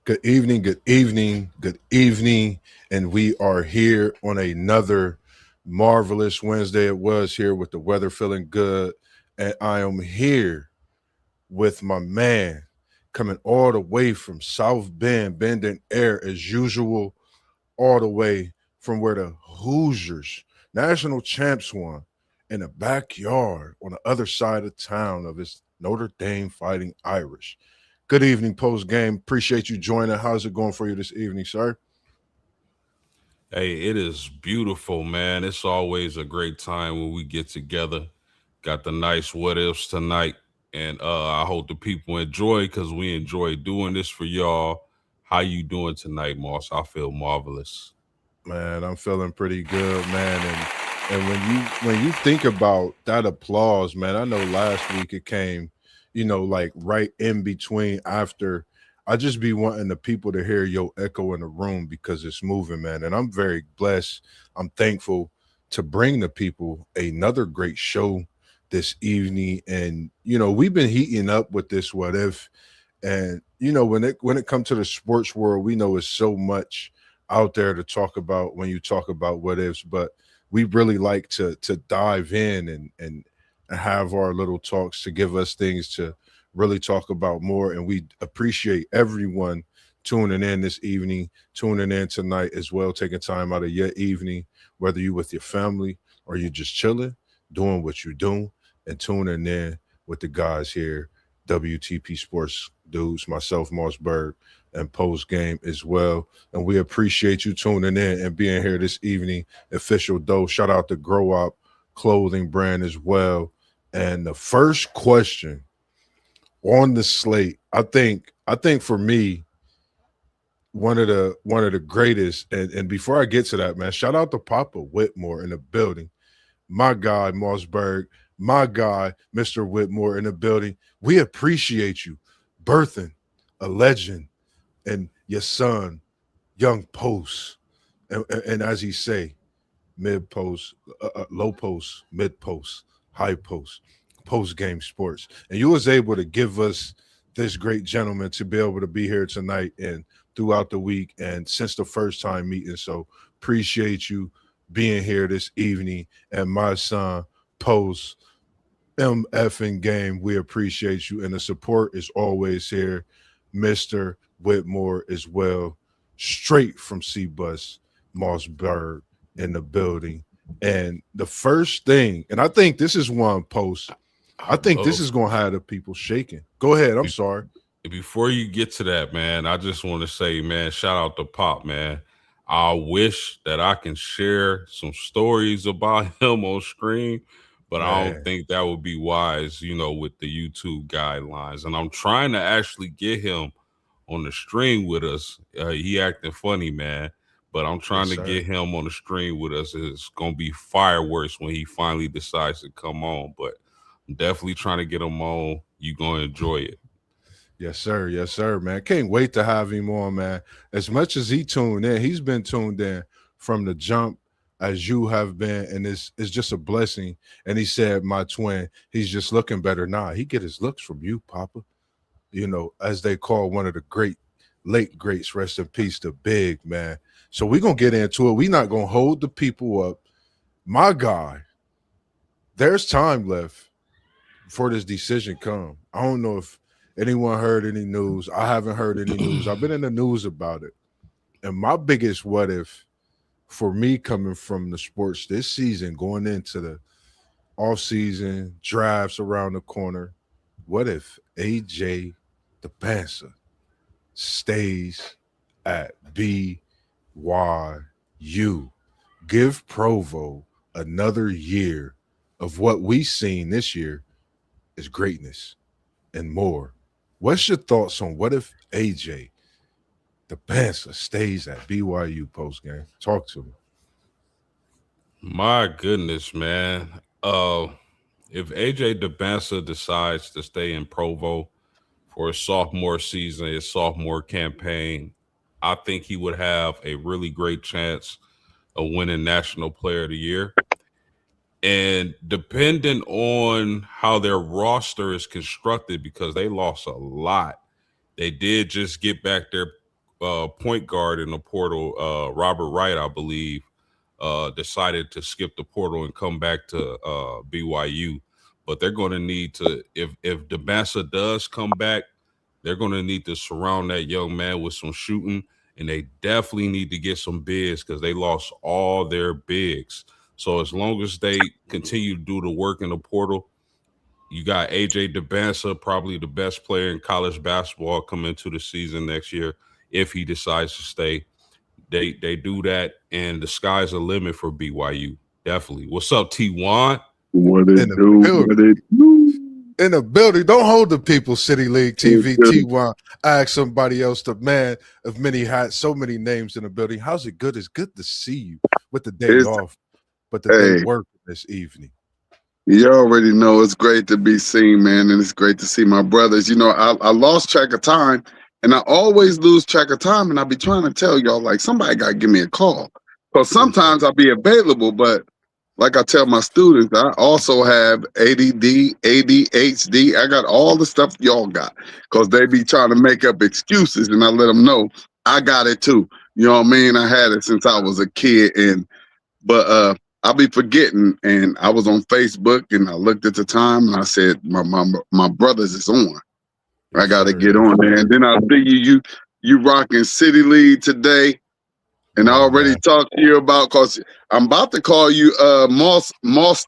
Good evening, good evening, good evening. And we are here on another marvelous Wednesday. It was here with the weather feeling good. And I am here with my man coming all the way from South Bend, bending air as usual, all the way from where the Hoosiers, national champs, won in the backyard on the other side of town of his Notre Dame Fighting Irish. Good evening, post game. Appreciate you joining. How's it going for you this evening, sir? Hey, it is beautiful, man. It's always a great time when we get together. Got the nice what ifs tonight, and I hope the people enjoy because we enjoy doing this for y'all. How you doing tonight, Moss? I feel marvelous. Man, I'm feeling pretty good, man. And when you think about that applause, man, I know last week it came, like right in between after. I just be wanting the people to hear your echo in the room because it's moving, man. And I'm very blessed. I'm thankful to bring the people another great show this evening. And we've been heating up with this what if. And when it comes to the sports world, we know it's so much out there to talk about when you talk about what ifs, but we really like to dive in and have our little talks to give us things to really talk about more. And we appreciate everyone tuning in this evening, tuning in tonight as well, taking time out of your evening, whether you with your family or you just chilling, doing what you do, and tuning in with the guys here, WTP Sports Dudes, myself, MossBurgh, and post game as well. And we appreciate you tuning in and being here this evening. Official Doe. Shout out to Grow Up Clothing Brand as well. And the first question on the slate, I think for me, one of the greatest, and before I get to that, man, shout out to Papa Whitmore in the building. My guy, MossBurgh, my guy, Mr. Whitmore in the building. We appreciate you birthing a legend and your son, young post, and as he say, mid post, low post, mid post, high post game sports, and you was able to give us this great gentleman to be able to be here tonight and throughout the week and since the first time meeting. So appreciate you being here this evening, and my son post MFing game. We appreciate you, and the support is always here. Mr. Whitmore as well, straight from C Bus, Mossberg in the building. And the first thing, and I think this is one post, I think this Oh, is going to have the people shaking. Go ahead. I'm be- sorry. before you get to that, man, I just want to say, man, shout out to Pop, man. I wish that I can share some stories about him on screen, but I don't Man, think that would be wise, with the YouTube guidelines. And I'm trying to actually get him on the stream with us. He acting funny, man. But I'm yes, trying to sir. get him on the stream with us. It's gonna be fireworks when he finally decides to come on. But I'm definitely trying to get him on. You gonna enjoy it. Yes, sir. Yes, sir, man. Can't wait to have him on, man. As much as he tuned in, he's been tuned in from the jump as you have been, and it's just a blessing. And he said, my twin, he's just looking better now. He get his looks from you, Papa. As they call one of the great late greats, rest in peace, the big man. So we're gonna get into it. We're not gonna hold the people up. My guy, there's time left before this decision come. I don't know if anyone heard any news. I haven't heard any news. I've been in the news about it. And my biggest what if for me coming from the sports this season, going into the off season, drafts around the corner, what if AJ the Panther stays at BYU? Give Provo another year of what we seen this year is greatness and more. What's your thoughts on what if AJ, the Panther, stays at BYU post game? Talk to me. My goodness, man. Uh, if AJ DeBansa decides to stay in Provo for his sophomore season, his sophomore campaign, I think he would have a really great chance of winning National Player of the Year. And depending on how their roster is constructed, because they lost a lot, they did just get back their point guard in the portal, Robert Wright, I believe, decided to skip the portal and come back to BYU. But they're going to need to, if Dabasa does come back, they're going to need to surround that young man with some shooting, and they definitely need to get some bigs because they lost all their bigs. So as long as they continue to do the work in the portal, you got AJ Dabasa, probably the best player in college basketball coming into the season next year if he decides to stay. They do that, and the sky's the limit for BYU. Definitely. What's up, T1? What it In the do? building. What it do? In the building. Don't hold the people, City League TV, Good. T1. Ask somebody else, the man of many hats, so many names in the building. How's it good? It's good to see you with the day off, but the day working this evening. You already know it's great to be seen, man, and it's great to see my brothers. You know, I lost track of time, and I always lose track of time, and I be trying to tell y'all, like, somebody got to give me a call. Because sometimes I'll be available, but like I tell my students, I also have ADD, ADHD. I got all the stuff y'all got because they be trying to make up excuses, and I let them know I got it too. You know what I mean? I had it since I was a kid, but I'll be forgetting. And I was on Facebook, and I looked at the time, and I said, my brothers is on. I got to get on there. And then I see you rocking City League today. And I already talked to you about, because I'm about to call you Moss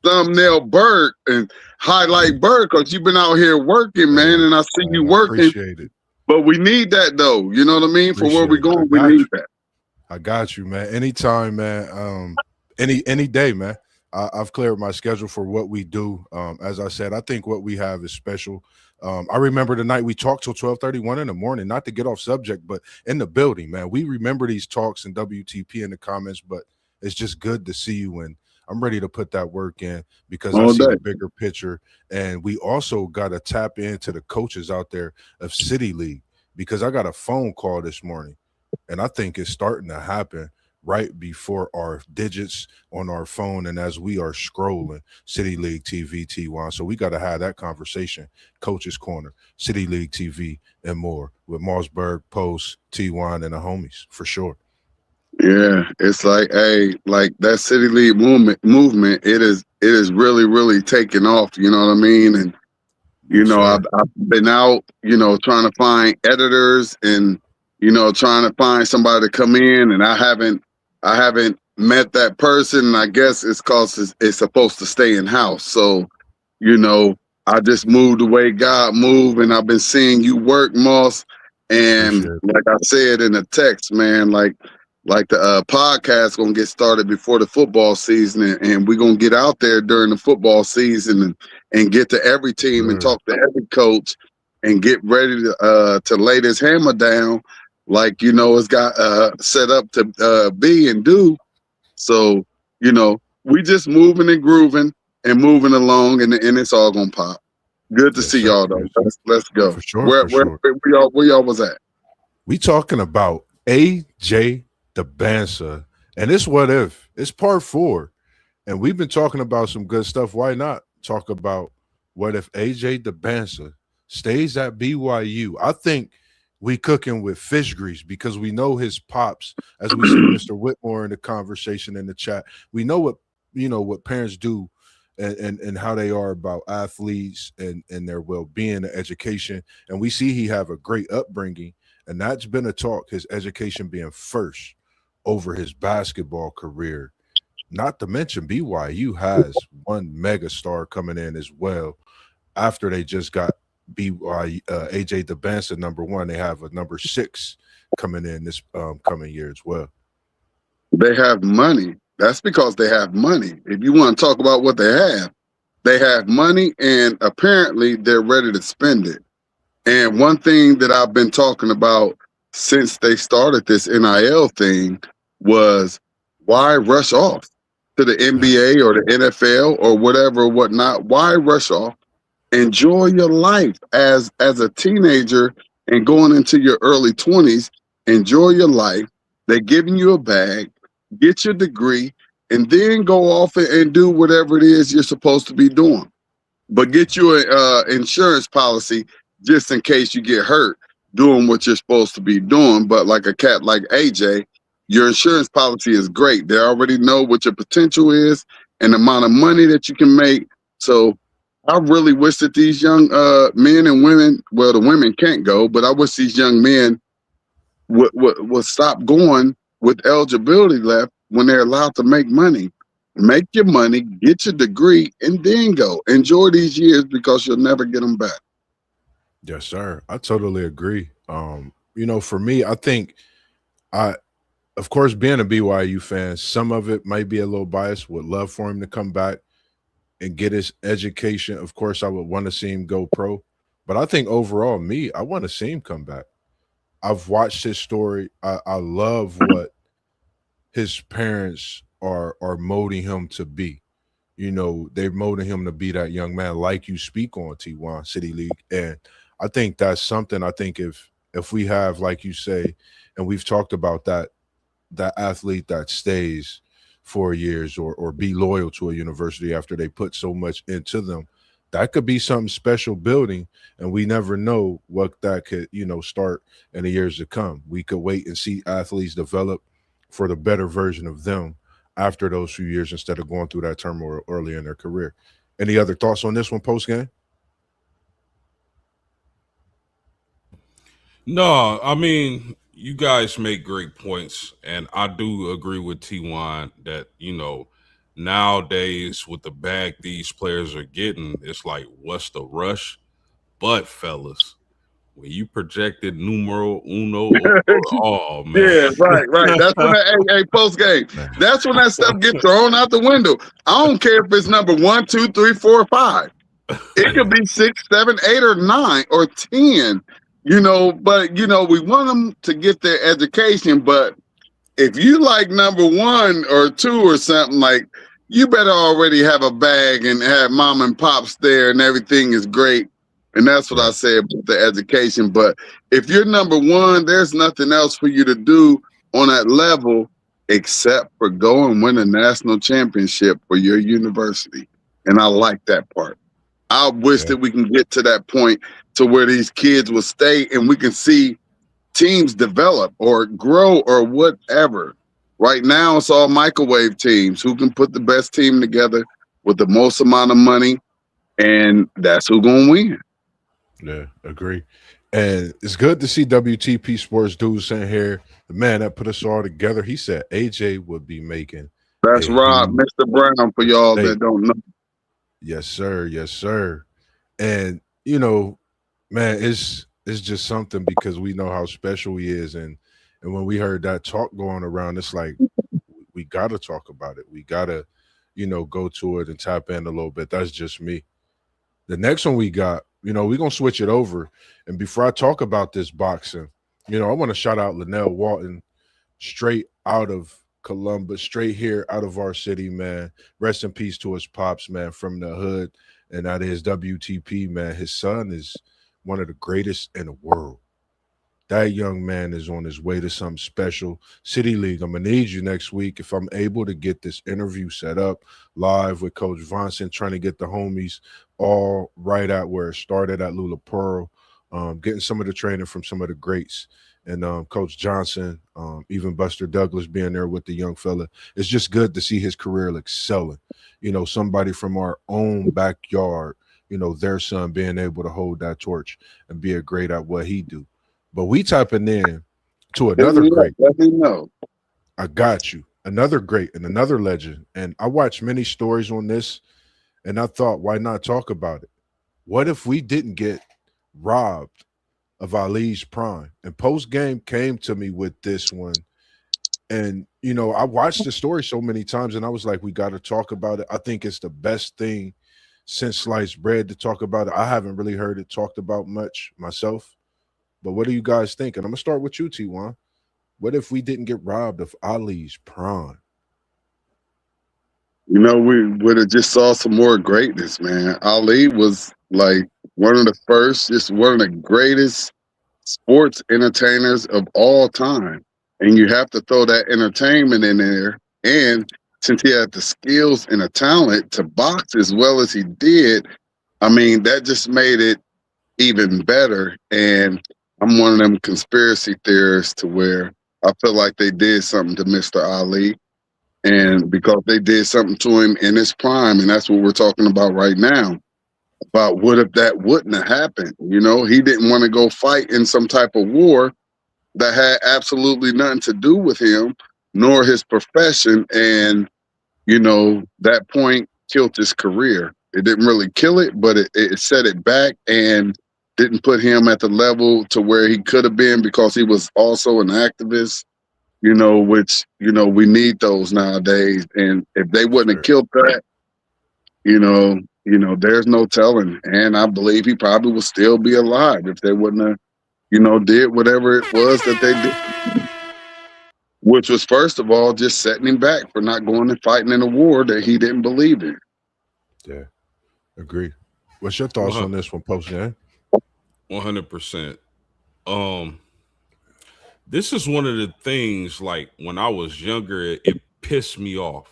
Thumbnail Berg and Highlight Berg, because you've been out here working, man, and I see you working. Appreciate it. But we need that, though. You know what I mean? For where we're going, we need that. I got you, man. Anytime, man. Any day, man. I've cleared my schedule for what we do. As I said, I think what we have is special. I remember the night we talked till 12:31 in the morning, not to get off subject, but in the building, man. We remember these talks in WTP in the comments, but it's just good to see you. And I'm ready to put that work in because I see the bigger picture. And we also got to tap into the coaches out there of City League, because I got a phone call this morning, and I think it's starting to happen right before our digits on our phone and as we are scrolling City League TV, T1. So we got to have that conversation. Coach's Corner, City League TV, and more with MossBurgh, Post, T1, and the homies, for sure. Yeah, it's like, hey, like that City League movement, it is really, really taking off, you know what I mean? And, you know, I've been out, you know, trying to find editors and, you know, trying to find somebody to come in, and I haven't met that person. And I guess it's because it's supposed to stay in house. So, you know, I just moved the way God moved, and I've been seeing you work, Moss. And like I said in the text, man, like the podcast gonna get started before the football season, and we're gonna get out there during the football season and get to every team and talk to every coach and get ready to lay this hammer down, like, you know, it's got set up to be and do. So, you know, we just moving and grooving and moving along, and it's all gonna pop. Good to see y'all, though. Let's go. For sure. Where y'all was at? We talking about AJ Dabasa, and it's what if. It's part 4, and we've been talking about some good stuff. Why not talk about what if AJ Dabasa stays at BYU? I think we cooking with fish grease, because we know his pops, as we see Mr. Whitmore in the conversation in the chat. We know what parents do and how they are about athletes and their well-being and education. And we see he have a great upbringing, and that's been a talk, his education being first over his basketball career. Not to mention BYU has one mega star coming in as well. After they just got AJ Dabasa #1, they have a #6 coming in this coming year as well. They have money. That's because they have money. If you want to talk about what they have money, and apparently they're ready to spend it. And one thing that I've been talking about since they started this NIL thing was, why rush off to the NBA or the NFL or whatever, whatnot? Why rush off? Enjoy your life as a teenager and going into your early 20s. Enjoy your life. They're giving you a bag, get your degree, and then go off and do whatever it is you're supposed to be doing. But get you an insurance policy just in case you get hurt. doing what you're supposed to be doing. But like a cat like AJ, your insurance policy is great. They already know what your potential is and the amount of money that you can make. So I really wish that these young men and women, well, the women can't go, but I wish these young men would stop going with eligibility left when they're allowed to make money. Make your money, get your degree, and then go. Enjoy these years because you'll never get them back. Yes, sir. I totally agree. For me, I think I of course, being a BYU fan, some of it might be a little biased. Would love for him to come back and get his education. Of course, I would want to see him go pro. But I think overall, I want to see him come back. I've watched his story. I love what his parents are molding him to be. They're molding him to be that young man, like you speak on T1 City League. And I think that's something. I think if we have, like you say, and we've talked about that athlete that stays 4 years or be loyal to a university after they put so much into them, that could be something special building, and we never know what that could start in the years to come. We could wait and see athletes develop for the better version of them after those few years instead of going through that turmoil early in their career. Any other thoughts on this one post game? No, I mean, you guys make great points, and I do agree with T1 that, nowadays with the bag these players are getting, it's like, what's the rush? But, fellas, when you projected numero uno, oh, man. Yeah, right. That's when that post game. That's when that stuff gets thrown out the window. I don't care if it's number 1, 2, 3, 4, 5. It could be 6, 7, 8, or 9 or 10. But we want them to get their education. But if you like number 1 or 2 or something, like, you better already have a bag and have mom and pops there and everything is great. And that's what I say about the education. But if you're number 1, there's nothing else for you to do on that level except for go and win a national championship for your university. And I like that part. I wish that we can get to that point to where these kids will stay and we can see teams develop or grow or whatever. Right now, it's all microwave teams who can put the best team together with the most amount of money, and that's who's going to win. Yeah, agree. And it's good to see WTP Sports dudes in here. The man that put us all together, he said AJ would be making. That's Rob, Mr. Brown, for y'all that don't know. Yes, sir. Yes, sir. And man, it's just something because we know how special he is, and when we heard that talk going around, it's like we got to talk about it. We got to, go to it and tap in a little bit. That's just me. The next one we got, we're going to switch it over. And before I talk about this boxing, I want to shout out Linnell Walton, straight out of Columbus, straight here out of our city, man. Rest in peace to his pops, man, from the hood. And that is WTP, man. His son is one of the greatest in the world. That young man is on his way to something special. City League, I'm going to need you next week if I'm able to get this interview set up live with Coach Vonson, trying to get the homies all right at where it started at Lula Pearl, getting some of the training from some of the greats. And Coach Johnson, even Buster Douglas being there with the young fella. It's just good to see his career excelling. Somebody from our own backyard, their son being able to hold that torch and be a great at what he do. But we tapping in to another great. Let me know. I got you. Another great and another legend. And I watched many stories on this, and I thought, why not talk about it? What if we didn't get robbed of Ali's prime? And post game came to me with this one. And, I watched the story so many times, and I was like, we got to talk about it. I think it's the best thing since sliced bread to talk about it. I haven't really heard it talked about much myself. But what do you guys think? And I'm going to start with you, T1. What if we didn't get robbed of Ali's prime? We would have just saw some more greatness, man. Ali was like one of the first, just one of the greatest sports entertainers of all time. And you have to throw that entertainment in there. And since he had the skills and the talent to box as well as he did, I mean, that just made it even better. And I'm one of them conspiracy theorists to where I feel like they did something to Mr. Ali, and because they did something to him in his prime, and that's what we're talking about right now. About what if that wouldn't have happened? You know, he didn't want to go fight in some type of war that had absolutely nothing to do with him, nor his profession, and you know, that point killed his career. It didn't really kill it, but it set it back and didn't put him at the level to where he could have been because he was also an activist, you know, which, you know, we need those nowadays. And if they wouldn't have killed that, there's no telling. And I believe he probably would still be alive if they wouldn't have, did whatever it was that they did. Which was, first of all, just setting him back for not going and fighting in a war that he didn't believe in. Yeah, agree. What's your thoughts on this one, Post Game? 100%. This is one of the things, like, when I was younger, it pissed me off.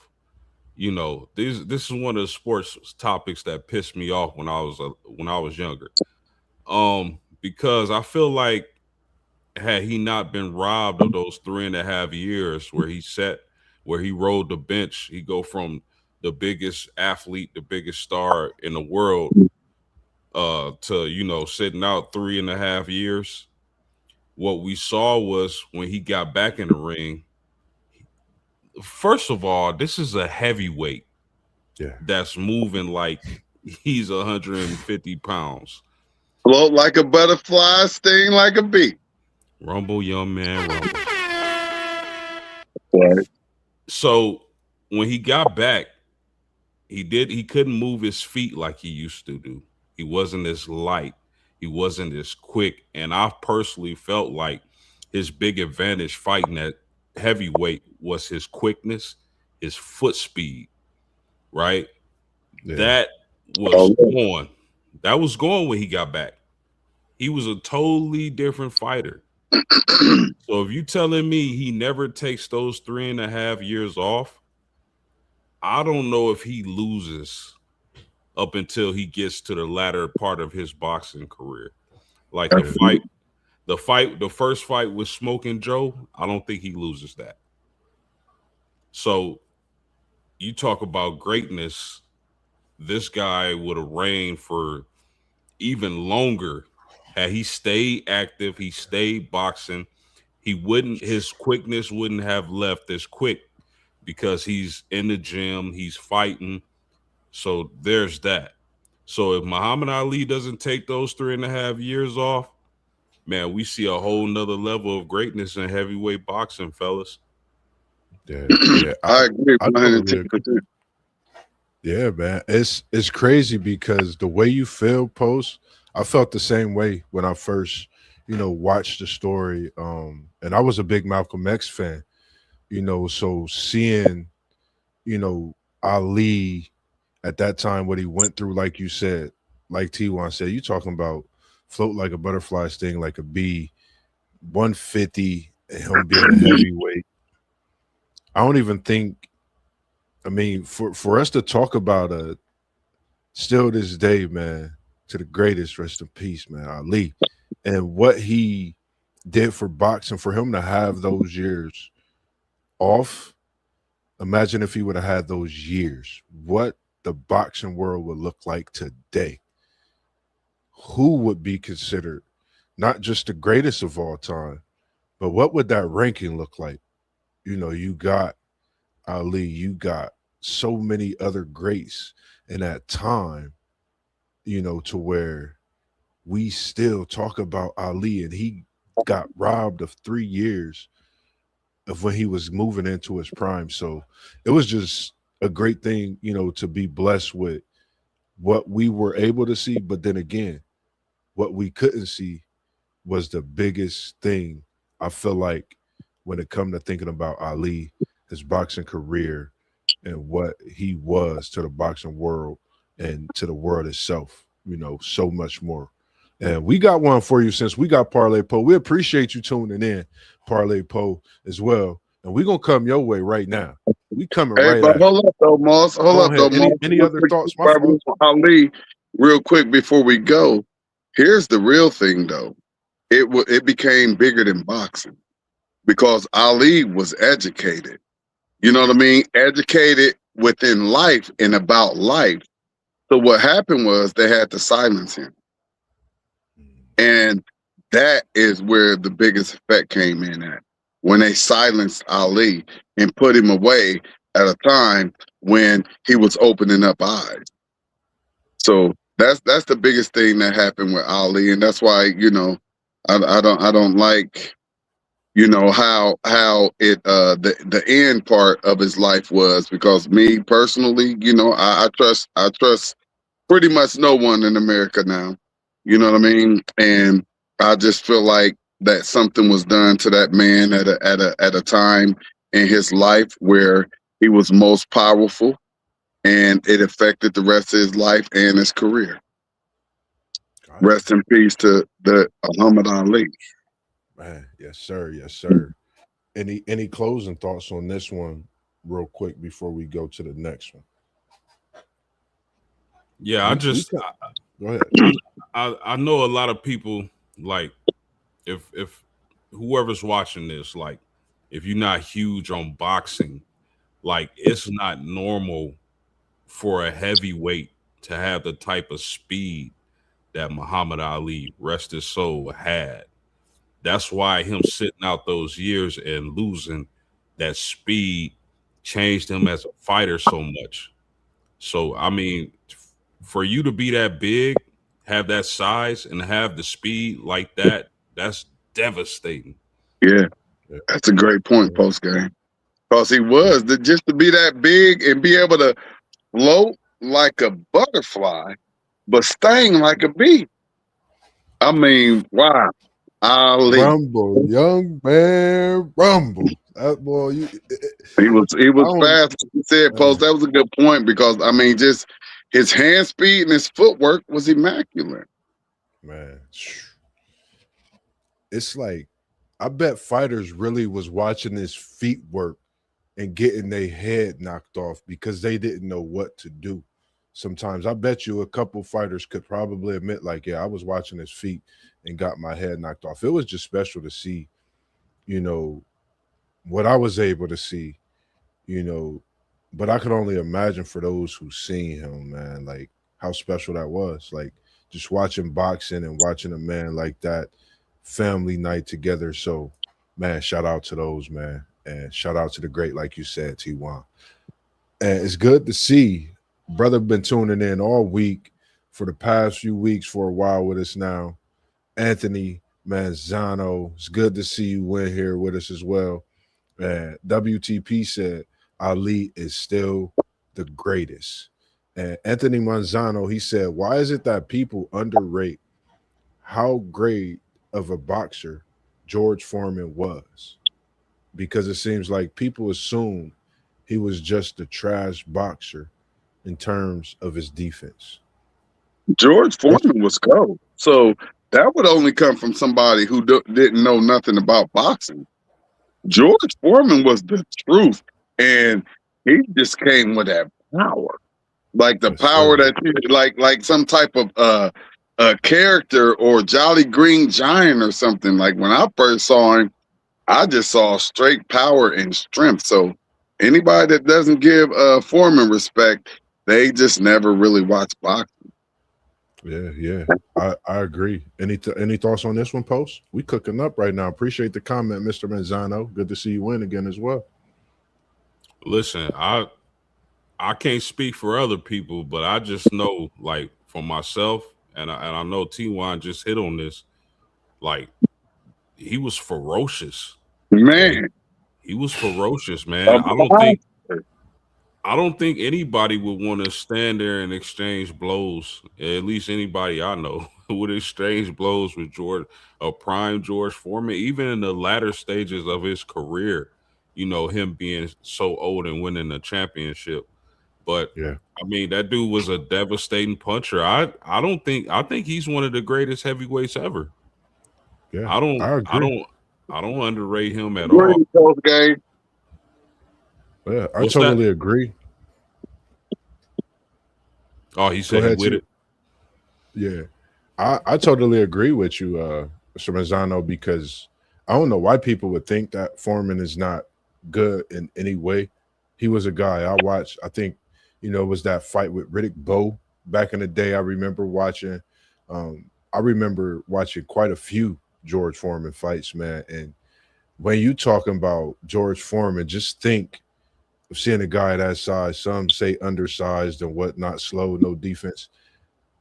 You know, this is one of the sports topics that pissed me off when I was younger. Because I feel like, had he not been robbed of those 3.5 years where he rode the bench, he go from the biggest athlete, the biggest star in the world, to sitting out 3.5 years. What we saw was when he got back in the ring. First of all, this is a heavyweight that's moving like he's 150 pounds. Float like a butterfly, sting like a bee. Rumble, young man, rumble. Right. So when he got back, he couldn't move his feet like he used to do. He wasn't as light. He wasn't as quick. And I personally felt like his big advantage fighting at heavyweight was his quickness, his foot speed, right? Yeah. That was gone. That was gone when he got back. He was a totally different fighter. So if you telling me he never takes those 3.5 years off, I don't know if he loses up until he gets to the latter part of his boxing career. Like the first fight with Smoking Joe, I don't think he loses that. So you talk about greatness, this guy would have reigned for even longer had he stayed active, he stayed boxing. His quickness wouldn't have left as quick because he's in the gym, he's fighting. So there's that. So if Muhammad Ali doesn't take those 3.5 years off, man, we see a whole nother level of greatness in heavyweight boxing, fellas. Yeah, I agree. Yeah, man. It's crazy because the way you feel, Post, I felt the same way when I first, watched the story. And I was a big Malcolm X fan, so seeing, Ali at that time, what he went through, like you said, like T1 said, you talking about float like a butterfly, sting like a bee, 150, and him being a heavyweight. I don't even think, for us to talk about still this day, man, to the greatest, rest in peace, man, Ali, and what he did for boxing, for him to have those years off. Imagine if he would have had those years, what the boxing world would look like today. Who would be considered not just the greatest of all time, but what would that ranking look like? You got Ali, you got so many other greats in that time, to where we still talk about Ali, and he got robbed of 3 years of when he was moving into his prime. So it was just a great thing, to be blessed with what we were able to see. But then again, what we couldn't see was the biggest thing, I feel like, when it come to thinking about Ali, his boxing career, and what he was to the boxing world and to the world itself, so much more. And we got one for you since we got Parlay Poe. We appreciate you tuning in, Parlay Poe, as well. And we're going to come your way right now. We coming right but hold up, though, Moss. Hold up, though, Moss. Any other thoughts? Ali, real quick before we go, here's the real thing, though. it became bigger than boxing because Ali was educated. You know what I mean? Educated within life and about life. So what happened was they had to silence him. And that is where the biggest effect came in at. When they silenced Ali and put him away at a time when he was opening up eyes. So that's the biggest thing that happened with Ali. And that's why, I don't like how it the end part of his life was, because me personally, I trust pretty much no one in America now. You know what I mean? And I just feel like that something was done to that man at a time in his life where he was most powerful, and it affected the rest of his life and his career. Rest in peace to the Muhammad Ali. Man, yes, sir. Yes, sir. Any closing thoughts on this one, real quick, before we go to the next one? Yeah, Go ahead. I know a lot of people, like, if whoever's watching this, like, if you're not huge on boxing, like, it's not normal for a heavyweight to have the type of speed that Muhammad Ali, rest his soul, had. That's why him sitting out those years and losing that speed changed him as a fighter so much. So, I mean, for you to be that big, have that size, and have the speed like that, that's devastating. Yeah, Yeah. that's a great point post game. Because he was just to be that big and be able to float like a butterfly, but sting like a bee. I mean, wow. Ali. Rumble, young man, rumble. That boy, He was I don't, fast. Like you said, post. man, That was a good point, because I mean, just his hand speed and his footwork was immaculate. man. It's like, I bet fighters really was watching his feet work and getting their head knocked off because they didn't know what to do. Sometimes I bet you a couple fighters could probably admit, like, yeah, I was watching his feet and got my head knocked off. It was just special to see, you know, what I was able to see, you know, but I could only imagine for those who seen him, man, like how special that was. Like, just watching boxing and watching a man like that, family night together. So, man, shout out to those, man. And shout out to the great, like you said, T1. And it's good to see brother been tuning in all week for the past few weeks for a while with us now. Anthony Manzano, it's good to see you in here with us as well. And WTP said Ali is still the greatest. And Anthony Manzano, he said, why is it that people underrate how great of a boxer George Foreman was? Because it seems like people assume he was just a trash boxer in terms of his defense. George Foreman was cold, so that would only come from somebody who didn't know nothing about boxing. George Foreman was the truth, and he just came with that power, like the Yes, power sir. that like some type of a character or Jolly Green Giant or something. Like when I first saw him, I just saw straight power and strength. So anybody that doesn't give Foreman respect, they just never really watch boxing. Yeah, yeah. I agree. Any thoughts on this one, Post? We cooking up right now. Appreciate the comment, Mr. Manzano. Good to see you win again as well. Listen, I can't speak for other people, but I just know, like, for myself, and I know T1 just hit on this. Like, he was ferocious. Okay, Man, he was ferocious, a man. monster. I don't think anybody would want to stand there and exchange blows. At least anybody I know would exchange blows with a prime George Foreman, even in the latter stages of his career. You know, him being so old and winning a championship. But Yeah, I mean, that dude was a devastating puncher. I think he's one of the greatest heavyweights ever. yeah. I don't I I agree. don't I don't underrate him at Where all. you post game? Yeah, I What's that? totally agree. Oh, he Go said he ahead, with T. it. Yeah. I totally agree with you, Mr. Mazzano, because I don't know why people would think that Foreman is not good in any way. He was a guy I watched. I think, it was that fight with Riddick Bowe back in the day. I remember watching quite a few George Foreman fights, man. And when you talking about George Foreman, just think of seeing a guy that size, some say undersized and whatnot, slow, no defense.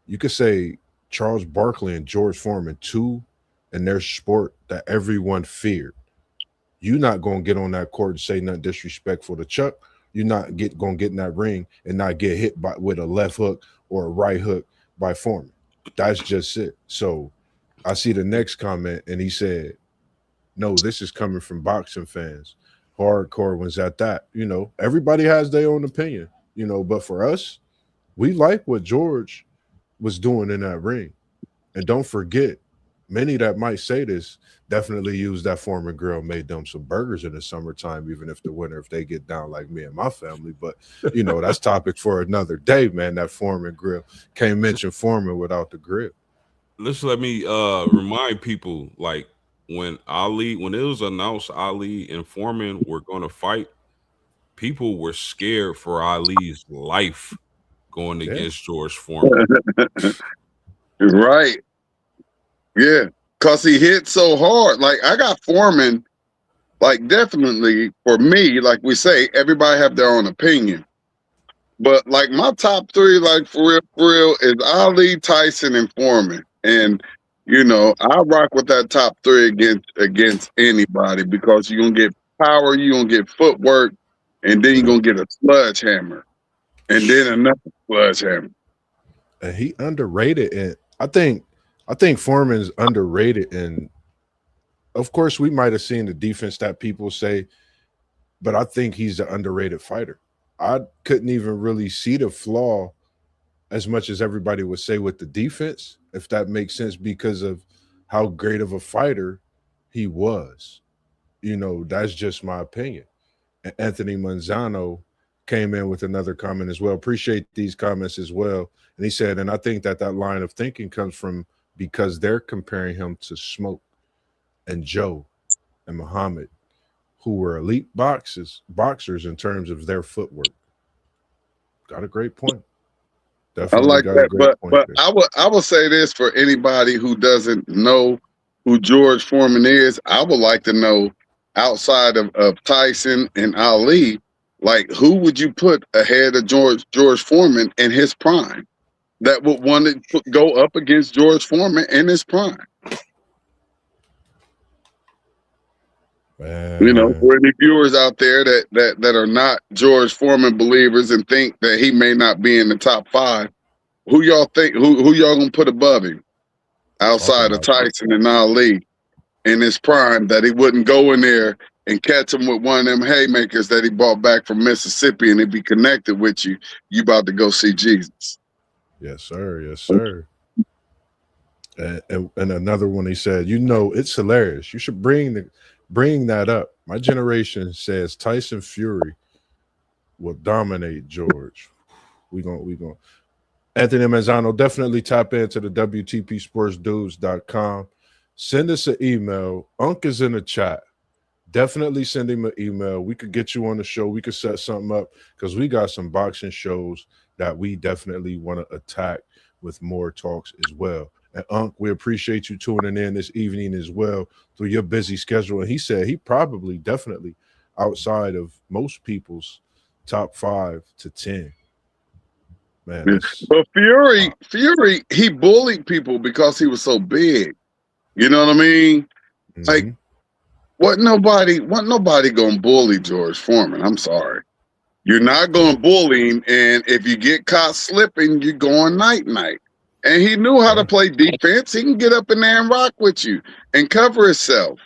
You could say Charles Barkley and George Foreman, two in their sport that everyone feared. You're not gonna get on that court and say nothing disrespectful to Chuck. You're not gonna get in that ring and not get hit by with a left hook or a right hook by Foreman. That's just it. So I see the next comment and he said, "No, this is coming from boxing fans, hardcore ones at that." Everybody has their own opinion. But for us, we like what George was doing in that ring. And don't forget, many that might say this definitely use that Foreman grill, made them some burgers in the summertime, even if the winter, if they get down like me and my family. But, that's topic for another day, man, that Foreman grill. Can't mention Foreman without the grill. Let me remind people, like when it was announced Ali and Foreman were going to fight, people were scared for Ali's life going Yeah. against George Foreman. Right. Yeah. Because he hit so hard. Like, I got Foreman, like, definitely for me, like we say, everybody have their own opinion. But, like, my top three, like, for real, is Ali, Tyson, and Foreman. And, I rock with that top three against anybody because you're going to get power, you're going to get footwork, and then you're going to get a sledgehammer. And then another sledgehammer. And he underrated. And I think Foreman's underrated. And of course, we might have seen the defense that people say, but I think he's an underrated fighter. I couldn't even really see the flaw as much as everybody would say with the defense, if that makes sense, because of how great of a fighter he was. That's just my opinion. And Anthony Manzano came in with another comment as well. Appreciate these comments as well. And he said, and I think that line of thinking comes from because they're comparing him to Smoke and Joe and Muhammad, who were elite boxers in terms of their footwork. Got a great point. Definitely I like got that, a great point but there. I will say this for anybody who doesn't know who George Foreman is. I would like to know, outside of Tyson and Ali, like, who would you put ahead of George Foreman in his prime that would want to go up against George Foreman in his prime? Man. For any viewers out there that are not George Foreman believers and think that he may not be in the top five, who y'all think who y'all gonna put above him outside of Tyson and Ali in his prime, that he wouldn't go in there and catch him with one of them haymakers that he brought back from Mississippi and he'd be connected with you? You about to go see Jesus. Yes, sir. Yes, sir. And another one, he said, it's hilarious. You should bring that up. My generation says Tyson Fury will dominate George. We going Anthony Mazzano, definitely tap into the WTPSportsDudes.com. Send us an email. Unc is in the chat. Definitely send him an email. We could get you on the show. We could set something up because we got some boxing shows that we definitely want to attack with more talks as well. And Unc, we appreciate you tuning in this evening as well through your busy schedule. And he said he probably definitely outside of most people's top 5 to 10. Man, but Fury, he bullied people because he was so big. You know what I mean? Mm-hmm. Like, what nobody gonna bully George Foreman? I'm sorry. You're not going to bully him, and if you get caught slipping, you're going night-night. And he knew how to play defense. He can get up in there and rock with you and cover himself.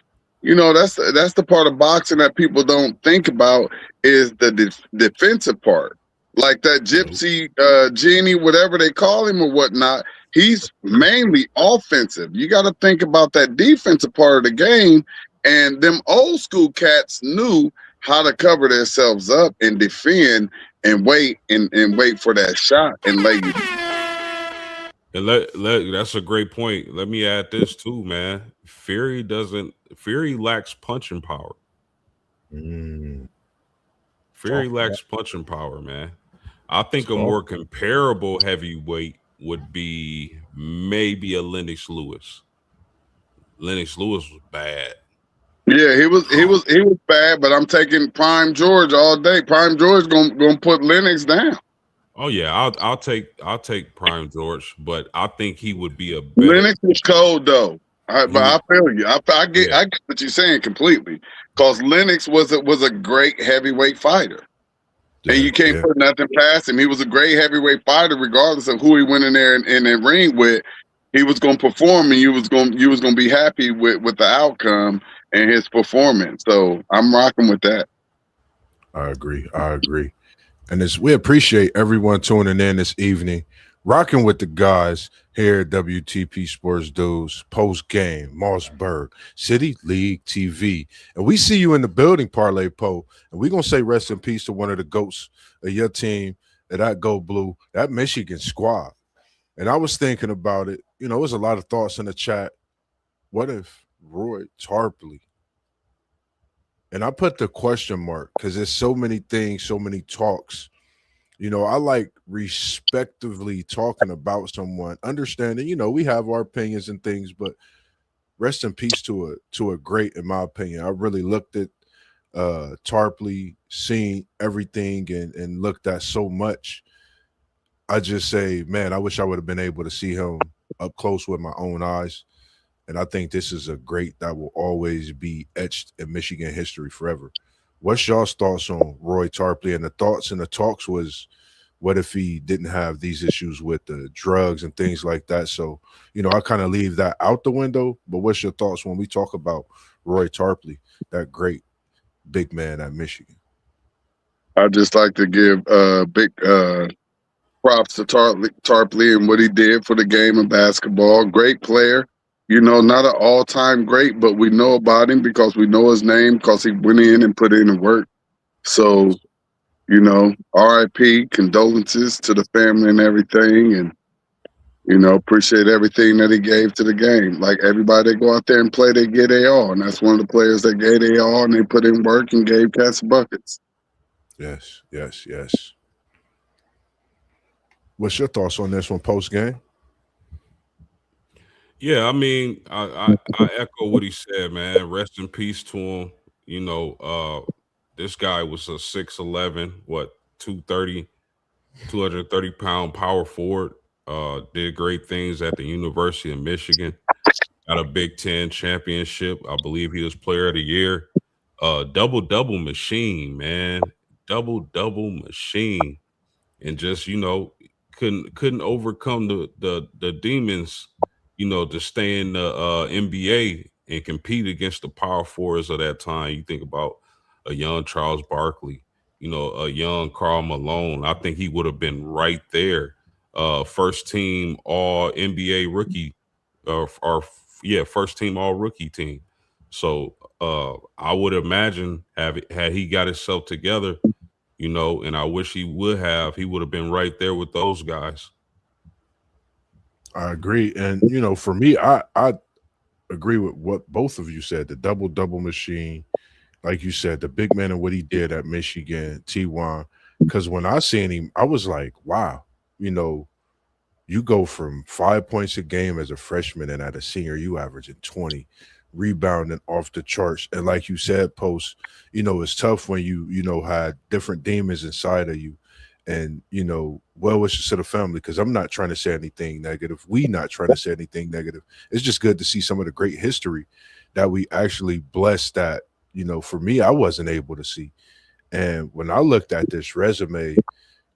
That's the part of boxing that people don't think about, is the defensive part. Like that gypsy genie, whatever they call him or whatnot, he's mainly offensive. You got to think about that defensive part of the game. And them old school cats knew how to cover themselves up and defend and wait and wait for that shot and lay you. And that's a great point. Let me add this too, man. Fury lacks punching power. Mm, Fury talk that lacks punching power, man. I think a talk. more comparable heavyweight would be maybe a Lennox Lewis. Lennox Lewis was bad. Yeah, he was bad, but I'm taking Prime George all day. Prime George gonna put Lennox down. Oh yeah, I'll take Prime George, but I think he would be a better. Lennox was cold though. He But would, I feel you. yeah, I get what you're saying completely. Because Lennox was a great heavyweight fighter, and Yeah, you can't yeah. put nothing past him. He was a great heavyweight fighter, regardless of who he went in there in the ring with. He was going to perform, and you was going to be happy with the outcome and his performance. So I'm rocking with that. I agree. I agree. And we appreciate everyone tuning in this evening, rocking with the guys here at WTP Sports Dudes, post game, MossBurgh, City League TV. And we see you in the building, Parlay Poe. And we're going to say rest in peace to one of the GOATs of your team, that Go Blue, that Michigan squad. And I was thinking about it. There's a lot of thoughts in the chat. What if Roy Tarpley? And I put the question mark because there's so many things, so many talks. I like respectively talking about someone, understanding, we have our opinions and things, but rest in peace to a great, in my opinion. I really looked at Tarpley, seen everything and looked at so much. I just say, man, I wish I would have been able to see him up close with my own eyes. And I think this is a great that will always be etched in Michigan history forever. What's y'all's thoughts on Roy Tarpley? And the thoughts and the talks was, what if he didn't have these issues with the drugs and things like that? So, I kind of leave that out the window. But what's your thoughts when we talk about Roy Tarpley, that great big man at Michigan? I just like to give big props to Tarpley and what he did for the game of basketball. Great player. Not an all-time great, but we know about him because we know his name because he went in and put in the work. So, RIP, condolences to the family and everything. And, appreciate everything that he gave to the game. Like everybody that go out there and play, they get their all. And that's one of the players that gave their all and they put in work and gave cats buckets. Yes, yes, yes. What's your thoughts on this one post game? yeah. I mean, I echo what he said, man. Rest in peace to him. This guy was a 6'11", what 230, 230-pound power forward. Did great things at the University of Michigan. Got a Big Ten championship. I believe he was Player of the Year. Double machine, man. Double machine, and just couldn't overcome the demons, to stay in the NBA and compete against the power forwards of that time. You think about a young Charles Barkley, a young Karl Malone. I think he would have been right there. First team All NBA rookie, or yeah, first team All rookie team. So I would imagine had he got himself together, and I wish he would have. He would have been right there with those guys. I agree. And, for me, I agree with what both of you said. The double machine, like you said, the big man and what he did at Michigan, T1. Because when I seen him, I was like, wow, you go from 5 points a game as a freshman, and at a senior, you averaging 20, rebounding off the charts. And like you said, Post, it's tough when you had different demons inside of you. And, well wishes to the family, because I'm not trying to say anything negative. We not trying to say anything negative. It's just good to see some of the great history that we actually blessed that, for me, I wasn't able to see. And when I looked at this resume,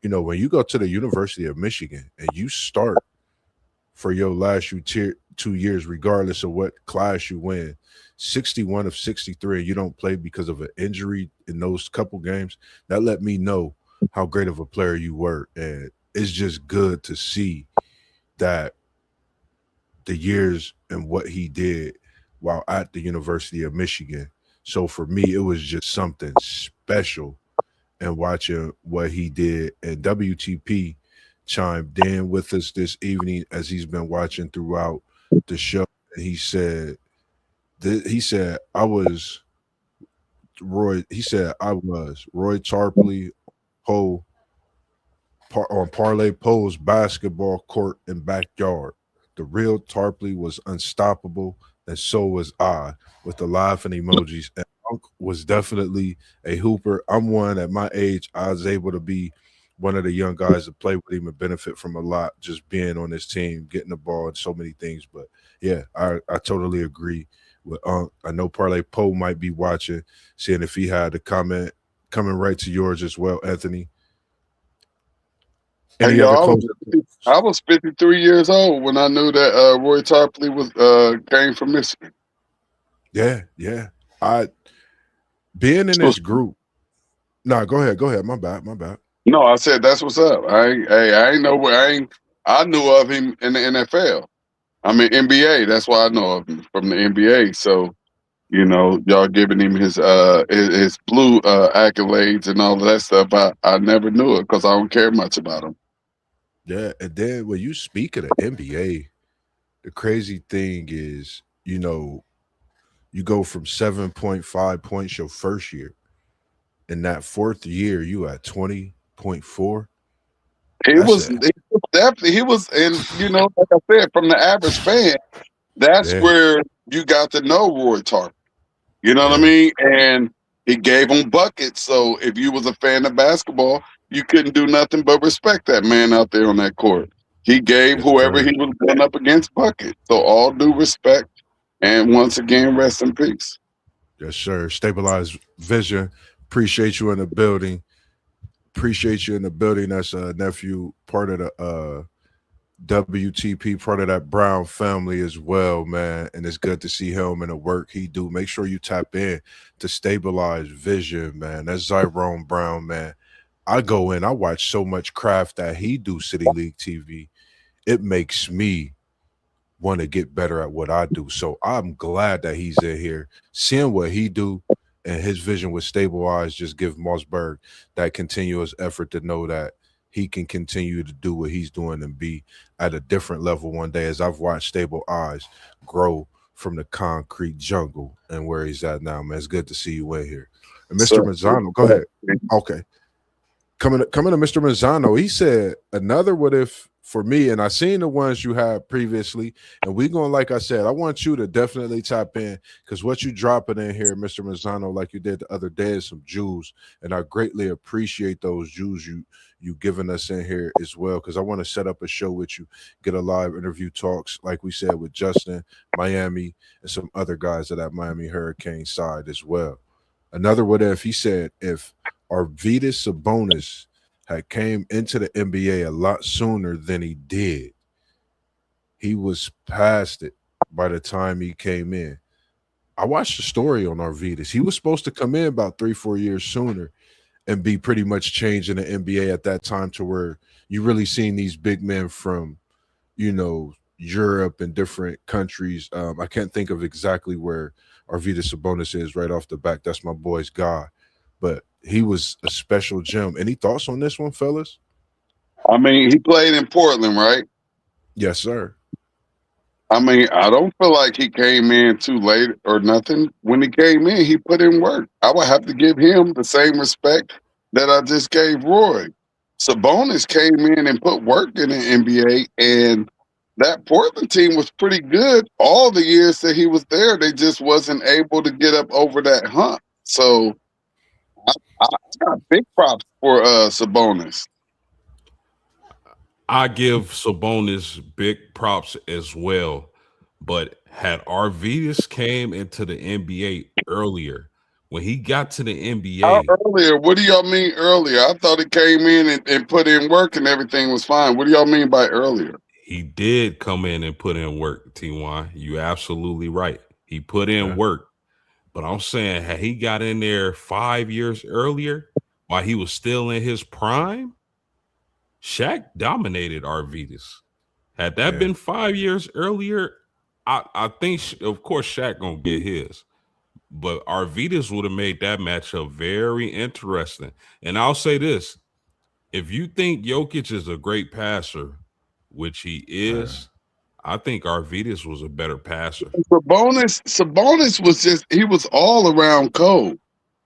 when you go to the University of Michigan and you start for your last 2 years, regardless of what class you win, 61 of 63, and you don't play because of an injury in those couple games, that let me know how great of a player you were. And it's just good to see that the years and what he did while at the University of Michigan. So for me, it was just something special and watching what he did. And WTP, chimed in with us this evening as he's been watching throughout the show. And he said I was Roy. He said I was Roy Tarpley Poe on Parlay Poe's basketball court and backyard. The real Tarpley was unstoppable, and so was I, with the laughing emojis. And Unc was definitely a hooper. I'm one at my age. I was able to be one of the young guys to play with him and benefit from a lot, just being on this team, getting the ball, and so many things. But yeah, I totally agree with Unc. I know Parlay Poe might be watching, seeing if he had a comment coming right to yours as well, Anthony. Hey, Any yo, other closing thoughts? I was 53 years old when I knew that Roy Tarpley was came from Michigan. Yeah, yeah. I being in So, this group. No, go ahead. Go ahead. My bad. My bad. no, I said that's what's up. I ain't know where I knew of him in the NFL. I mean NBA. That's why I know of him from the NBA. So y'all giving him his blue accolades and all of that stuff. I never knew it because I don't care much about him. Yeah. And then when you speak of the NBA, the crazy thing is, you go from 7.5 points your first year. In that fourth year, you at 20.4. He That's was, it. he was definitely he was, and like I said, from the average fan, that's Yeah. where you got to know Roy Tarpley. You know what I Yeah. mean? And he gave them buckets. So if you was a fan of basketball, you couldn't do nothing but respect that man out there on that court. He gave Yes, whoever sir. he was going up against buckets. So all due respect. And once again, rest in peace. Yes, sir. Stabilized vision. Appreciate you in the building. Appreciate you in the building. That's a nephew, part of the WTP, part of that Brown family as well, man. And it's good to see him and the work he do. Make sure you tap in to Stabilize Vision, man. That's Zyrone Brown, man. I go in, I watch so much craft that he do City League TV. It makes me want to get better at what I do. So I'm glad that he's in here, seeing what he do and his vision with Stable Eyes just give MossBurgh that continuous effort to know that he can continue to do what he's doing and be at a different level one day. As I've watched Stable Eyes grow from the concrete jungle and where he's at now, man. It's good to see you in here. And Mr. So, Mazzano, go ahead. Okay. Coming to Mr. Mazzano, he said another what if for me, and I seen the ones you had previously, and we going like I said, I want you to definitely tap in because what you dropping in here, Mr. Mazzano, like you did the other day, is some Jews, and I greatly appreciate those Jews you giving us in here as well because I want to set up a show with you, get a live interview talks like we said with Justin, Miami, and some other guys of that Miami Hurricane side as well. Another what if he said if Arvydas Sabonis had came into the NBA a lot sooner than he did. He was past it by the time he came in. I watched the story on Arvydas. He was supposed to come in about 3-4 years sooner and be pretty much changing the NBA at that time to where you really seen these big men from, Europe and different countries. I can't think of exactly where Arvydas Sabonis is right off the back. That's my boy's guy. But he was a special gem. Any thoughts on this one, fellas? I mean, he played in Portland, right? Yes, sir. I mean, I don't feel like he came in too late or nothing. When he came in, he put in work. I would have to give him the same respect that I just gave Roy. Sabonis came in and put work in the NBA, and that Portland team was pretty good all the years that he was there. They just wasn't able to get up over that hump. So I got big props for Sabonis. I give Sabonis big props as well. But had Arvidas came into the NBA earlier, when he got to the How NBA, earlier? What do y'all mean earlier? I thought he came in and put in work and everything was fine. What do y'all mean by earlier? he did come in and put in work, T1. You absolutely right. He put in Yeah. work. But I'm saying, had he got in there 5 years earlier while he was still in his prime, Shaq dominated Arvidas. Had that Yeah. been 5 years earlier, I think, of course, Shaq gonna get his. But Arvidas would have made that matchup very interesting. And I'll say this: if you think Jokic is a great passer, which he Man. is, I think Arvidas was a better passer. Sabonis was just he was all around cold.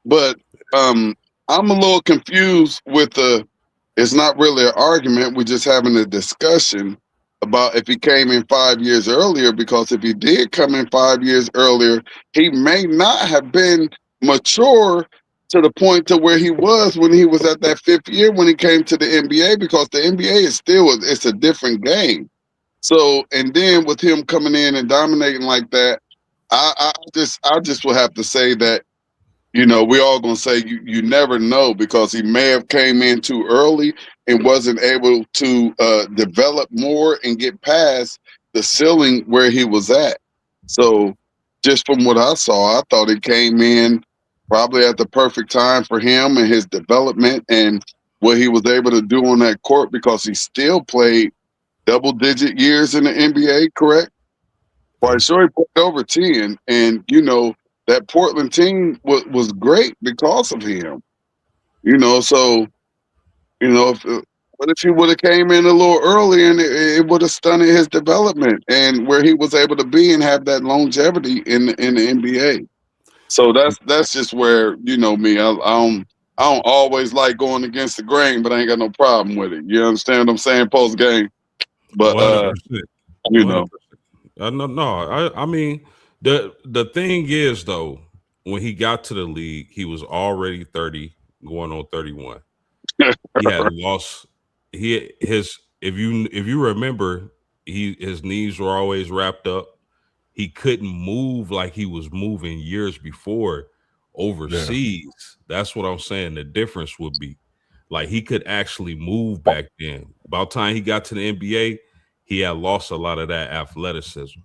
But I'm a little confused with the. It's not really an argument. We're just having a discussion about if he came in 5 years earlier. Because if he did come in 5 years earlier, he may not have been mature to the point to where he was when he was at that fifth year when he came to the NBA. Because the NBA is still it's a different game. So and then with him coming in and dominating like that, I just will have to say that we all gonna say you never know because he may have came in too early and wasn't able to develop more and get past the ceiling where he was at. So just from what I saw, I thought he came in probably at the perfect time for him and his development and what he was able to do on that court because he still played double-digit years in the NBA, correct? Well, sure, he played over 10, and that Portland team was great because of him. So if what if he would have came in a little early and it would have stunted his development and where he was able to be and have that longevity in the NBA. So that's just where me. I don't always like going against the grain, but I ain't got no problem with it. You understand what I'm saying? Post game, but 100%. you know. 100%. No. I mean, the thing is though, when he got to the league, he was already 30, going on 31. He had lost his if you remember, his knees were always wrapped up. He couldn't move like he was moving years before Yeah. overseas. That's what I'm saying. The difference would be like he could actually move back then. About time he got to the NBA, he had lost a lot of that athleticism.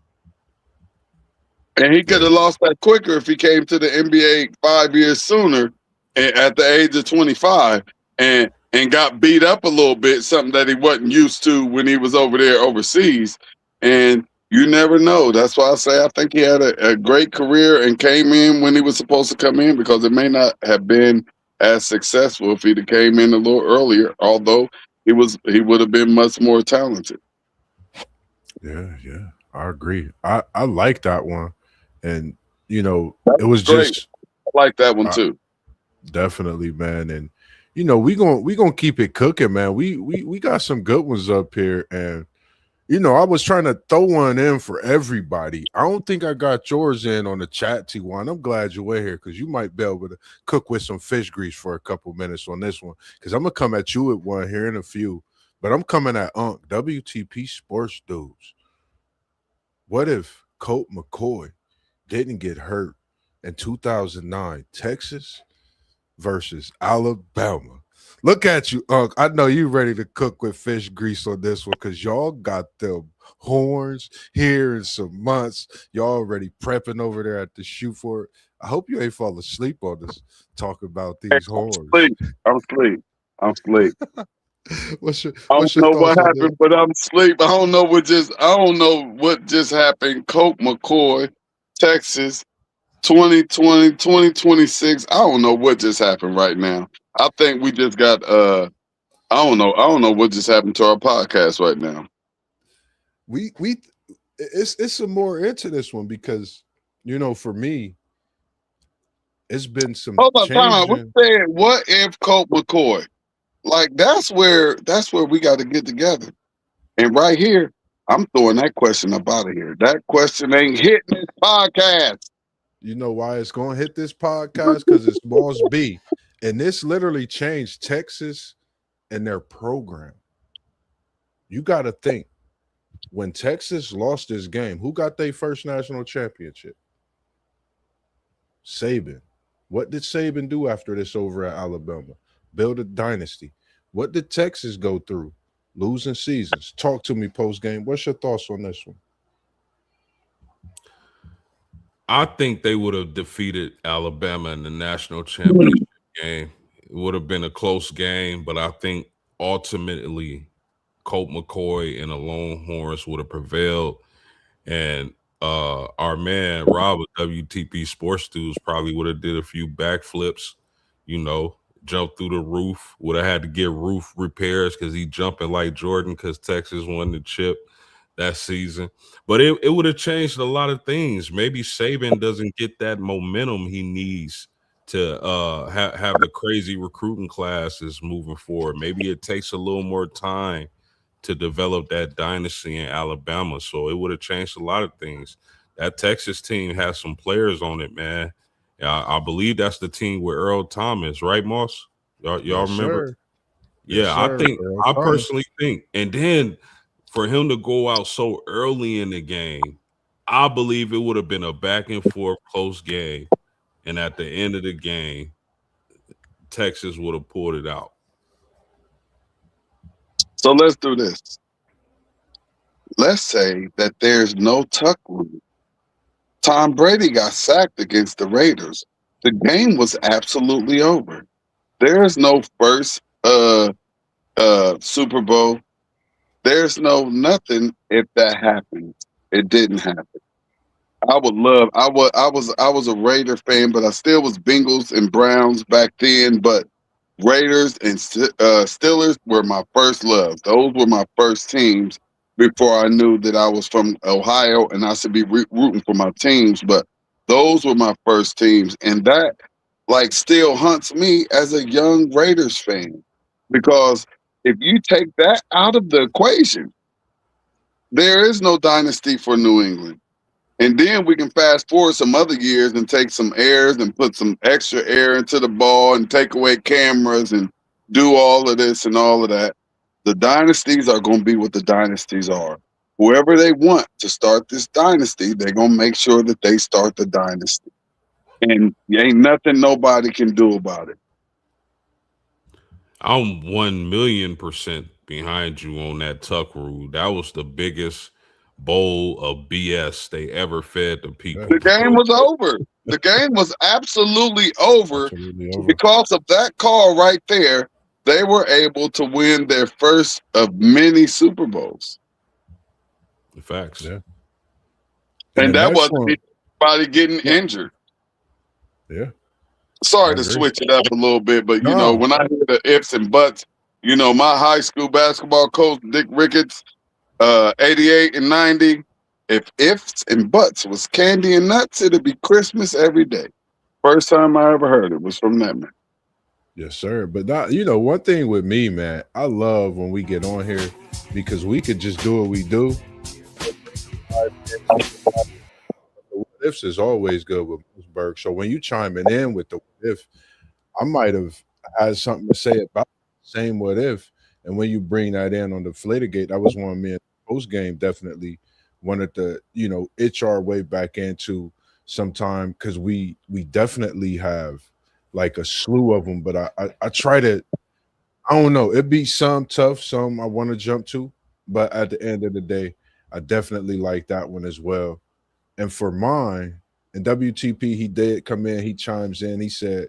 And he could Yeah. have lost that quicker if he came to the NBA 5 years sooner at the age of 25 and got beat up a little bit, something that he wasn't used to when he was over there overseas. And you never know. That's why I say I think he had a great career and came in when he was supposed to come in because it may not have been as successful if he'd have came in a little earlier, although he would have been much more talented. Yeah. I agree. I like that one. And That it was was great. just I like that one uh, too. definitely, man. And we gonna keep it cooking, man. We got some good ones up here. And I was trying to throw one in for everybody. I don't think I got yours in on the chat, T1. I'm glad you were here because you might be able to cook with some fish grease for a couple minutes on this one. Because I'm gonna come at you with one here in a few. But I'm coming at WTP Sports Dudes. What if Colt McCoy didn't get hurt in 2009? Texas versus Alabama. Look at you, Unc. I know you ready to cook with fish grease on this one because y'all got them horns here in some months. Y'all already prepping over there at the shoot for it. I hope you ain't fall asleep on us talk about Hey, these I'm horns. asleep. I'm asleep. I'm asleep. What's your I don't what's your know thoughts what on this? happened, but I'm asleep. I don't know what just happened. Coke McCoy, Texas, 2020, 2026. I don't know what just happened right now. I think we just got I don't know what just happened to our podcast right now. We it's some more into this one because for me, it's been some Hold on, time out. We changing. said what if Coke McCoy? Like that's where we got to get together. And right here, I'm throwing that question up out of here. That question ain't hitting this podcast. You know why it's going to hit this podcast? Because it's Moss B. And this literally changed Texas and their program. You got to think when Texas lost this game, who got their first national championship? Saban. What did Saban do after this over at Alabama? Build a dynasty. What did Texas go through? Losing seasons. Talk to me post game. What's your thoughts on this one? I think they would have defeated Alabama in the national championship game. It would have been a close game, but I think ultimately Colt McCoy and the Longhorns would have prevailed. And our man Rob of WTP Sports News probably would have did a few backflips, you know, jumped through the roof. Would have had to get roof repairs because he jumping like Jordan because Texas won the chip that season. But it would have changed a lot of things. Maybe Saban doesn't get that momentum he needs to have the crazy recruiting classes moving forward. Maybe it takes a little more time to develop that dynasty in Alabama. So it would have changed a lot of things. That Texas team has some players on it, man. I believe that's the team with Earl Thomas, right, Moss? Y'all Yes, remember? sir. Yes, Yeah, I sir. think Earl I Thomas. personally think, and then for him to go out so early in the game, I believe it would have been a back and forth close game, and at the end of the game, Texas would have pulled it out. So let's do this. Let's say that there's no tuck rule. Tom Brady got sacked against the Raiders. The game was absolutely over. There's no first Super Bowl. There's no nothing if that happens. It didn't happen. I was a Raider fan, but I still was Bengals and Browns back then. But Raiders and Steelers were my first love. Those were my first teams before I knew that I was from Ohio and I should be rooting for my teams. But those were my first teams, and that like still haunts me as a young Raiders fan because if you take that out of the equation, there is no dynasty for New England. And then we can fast forward some other years and take some airs and put some extra air into the ball and take away cameras and do all of this and all of that. The dynasties are going to be what the dynasties are. Whoever they want to start this dynasty, they're going to make sure that they start the dynasty. And ain't nothing nobody can do about it. I'm 1,000,000% behind you on that tuck rule. That was the biggest bowl of BS they ever fed the people. The game was over. The game was absolutely over. Absolutely over. Because of that call right there. They were able to win their first of many Super Bowls. Facts. Yeah. And the that next wasn't anybody getting injured. Yeah. Sorry I to agree. switch it up a little bit, but you No. know, when I hear the ifs and buts, you know, my high school basketball coach, Dick Ricketts, 88 and 90, if ifs and buts was candy and nuts, it'd be Christmas every day. First time I ever heard it was from that man. Yes, sir. But not, one thing with me, man, I love when we get on here because we could just do what we do. The what ifs is always good with MossBurgh. So when you chiming in with the what if, I might have had something to say about the same what if. And when you bring that in on the Flatergate, that was one me and post game definitely wanted to, itch our way back into sometime because we definitely have like a slew of them. But I try to, I don't know, it'd be some tough, some I want to jump to. But at the end of the day, I definitely like that one as well. And for mine, and WTP, he did come in, he chimes in, he said,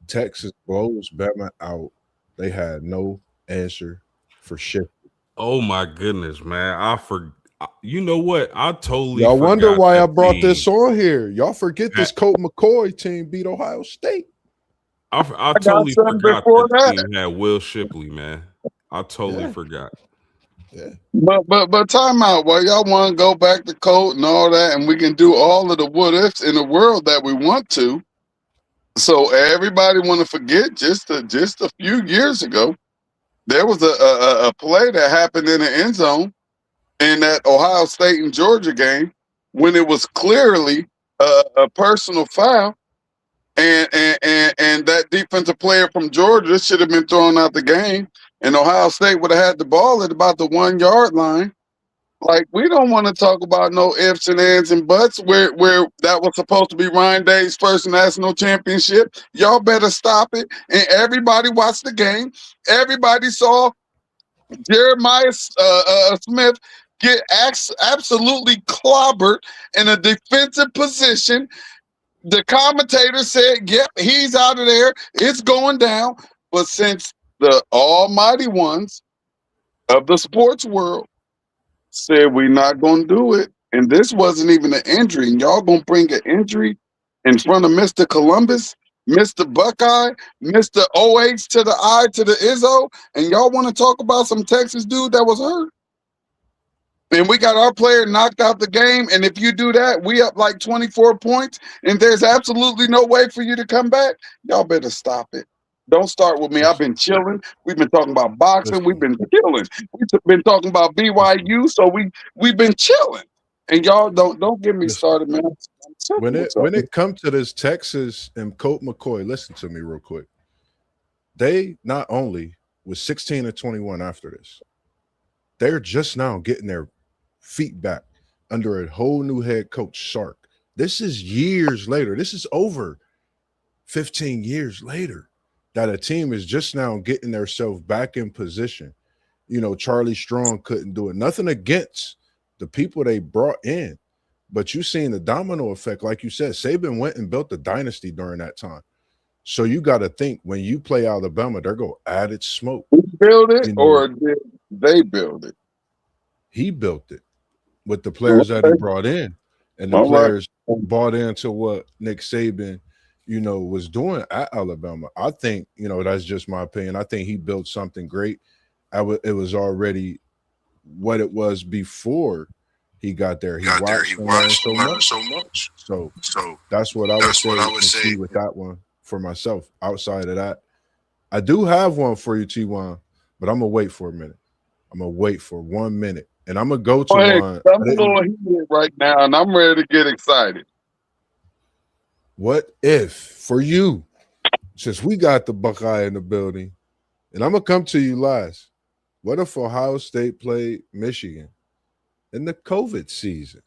Texas blows Bama out. They had no answer for shit. Oh my goodness, man! You know what? I totally. Y'all wonder forgot why that I brought team. this on here. Y'all forget this Colt McCoy team beat Ohio State. I totally something forgot before that that. team had Will Shipley, man. I totally Yeah. forgot. Yeah. But time out. Well, y'all want to go back to Colt and all that, and we can do all of the what ifs in the world that we want to. So everybody want to forget just a few years ago, there was a play that happened in the end zone in that Ohio State and Georgia game when it was clearly a personal foul, and that defensive player from Georgia should have been thrown out the game, and Ohio State would have had the ball at about the 1 yard line. Like, we don't want to talk about no ifs and ands and buts where that was supposed to be Ryan Day's first national championship. Y'all better stop it. And everybody watched the game. Everybody saw Jeremiah Smith get absolutely clobbered in a defensive position. The commentator said, yep, he's out of there. It's going down. But since the almighty ones of the sports world said we're not going to do it, and this wasn't even an injury, and y'all going to bring an injury in front of Mr. Columbus, Mr. Buckeye, Mr. OH to the I to the Izzo, and y'all want to talk about some Texas dude that was hurt? And we got our player knocked out the game. And if you do that, we up like 24 points, and there's absolutely no way for you to come back. Y'all better stop it. Don't start with me. I've been chilling. We've been talking about boxing. We've been chilling. We've been talking about BYU. So we've been chilling. And y'all don't get me started, man. When it comes to this Texas and Colt McCoy, listen to me real quick. They not only was 16 and 21 after this, they're just now getting their feet back under a whole new head coach, Sark. This is years later. This is over 15 years later that a team is just now getting themselves back in position. You know, Charlie Strong couldn't do it. Nothing against the people they brought in, but you seen the domino effect. Like you said, Saban went and built a dynasty during that time. So you got to think when you play Alabama, they're going to add its smoke. Who built it, or did they build it? He built it with the players that he brought in, and the players bought into what Nick Saban, you know, was doing at Alabama. I think, you know, that's just my opinion. I think he built something great. It was already what it was before he got there. He watched and learned so much. So that's what I would say with that one for myself. Outside of that, I do have one for you, T1, but I'm gonna wait for a minute. I'm gonna wait for 1 minute, and I'm gonna go to one. I'm a little heated right now, and I'm ready to get excited. What if for you, since we got the Buckeye in the building, and I'm gonna come to you last. What if Ohio State played Michigan in the COVID season?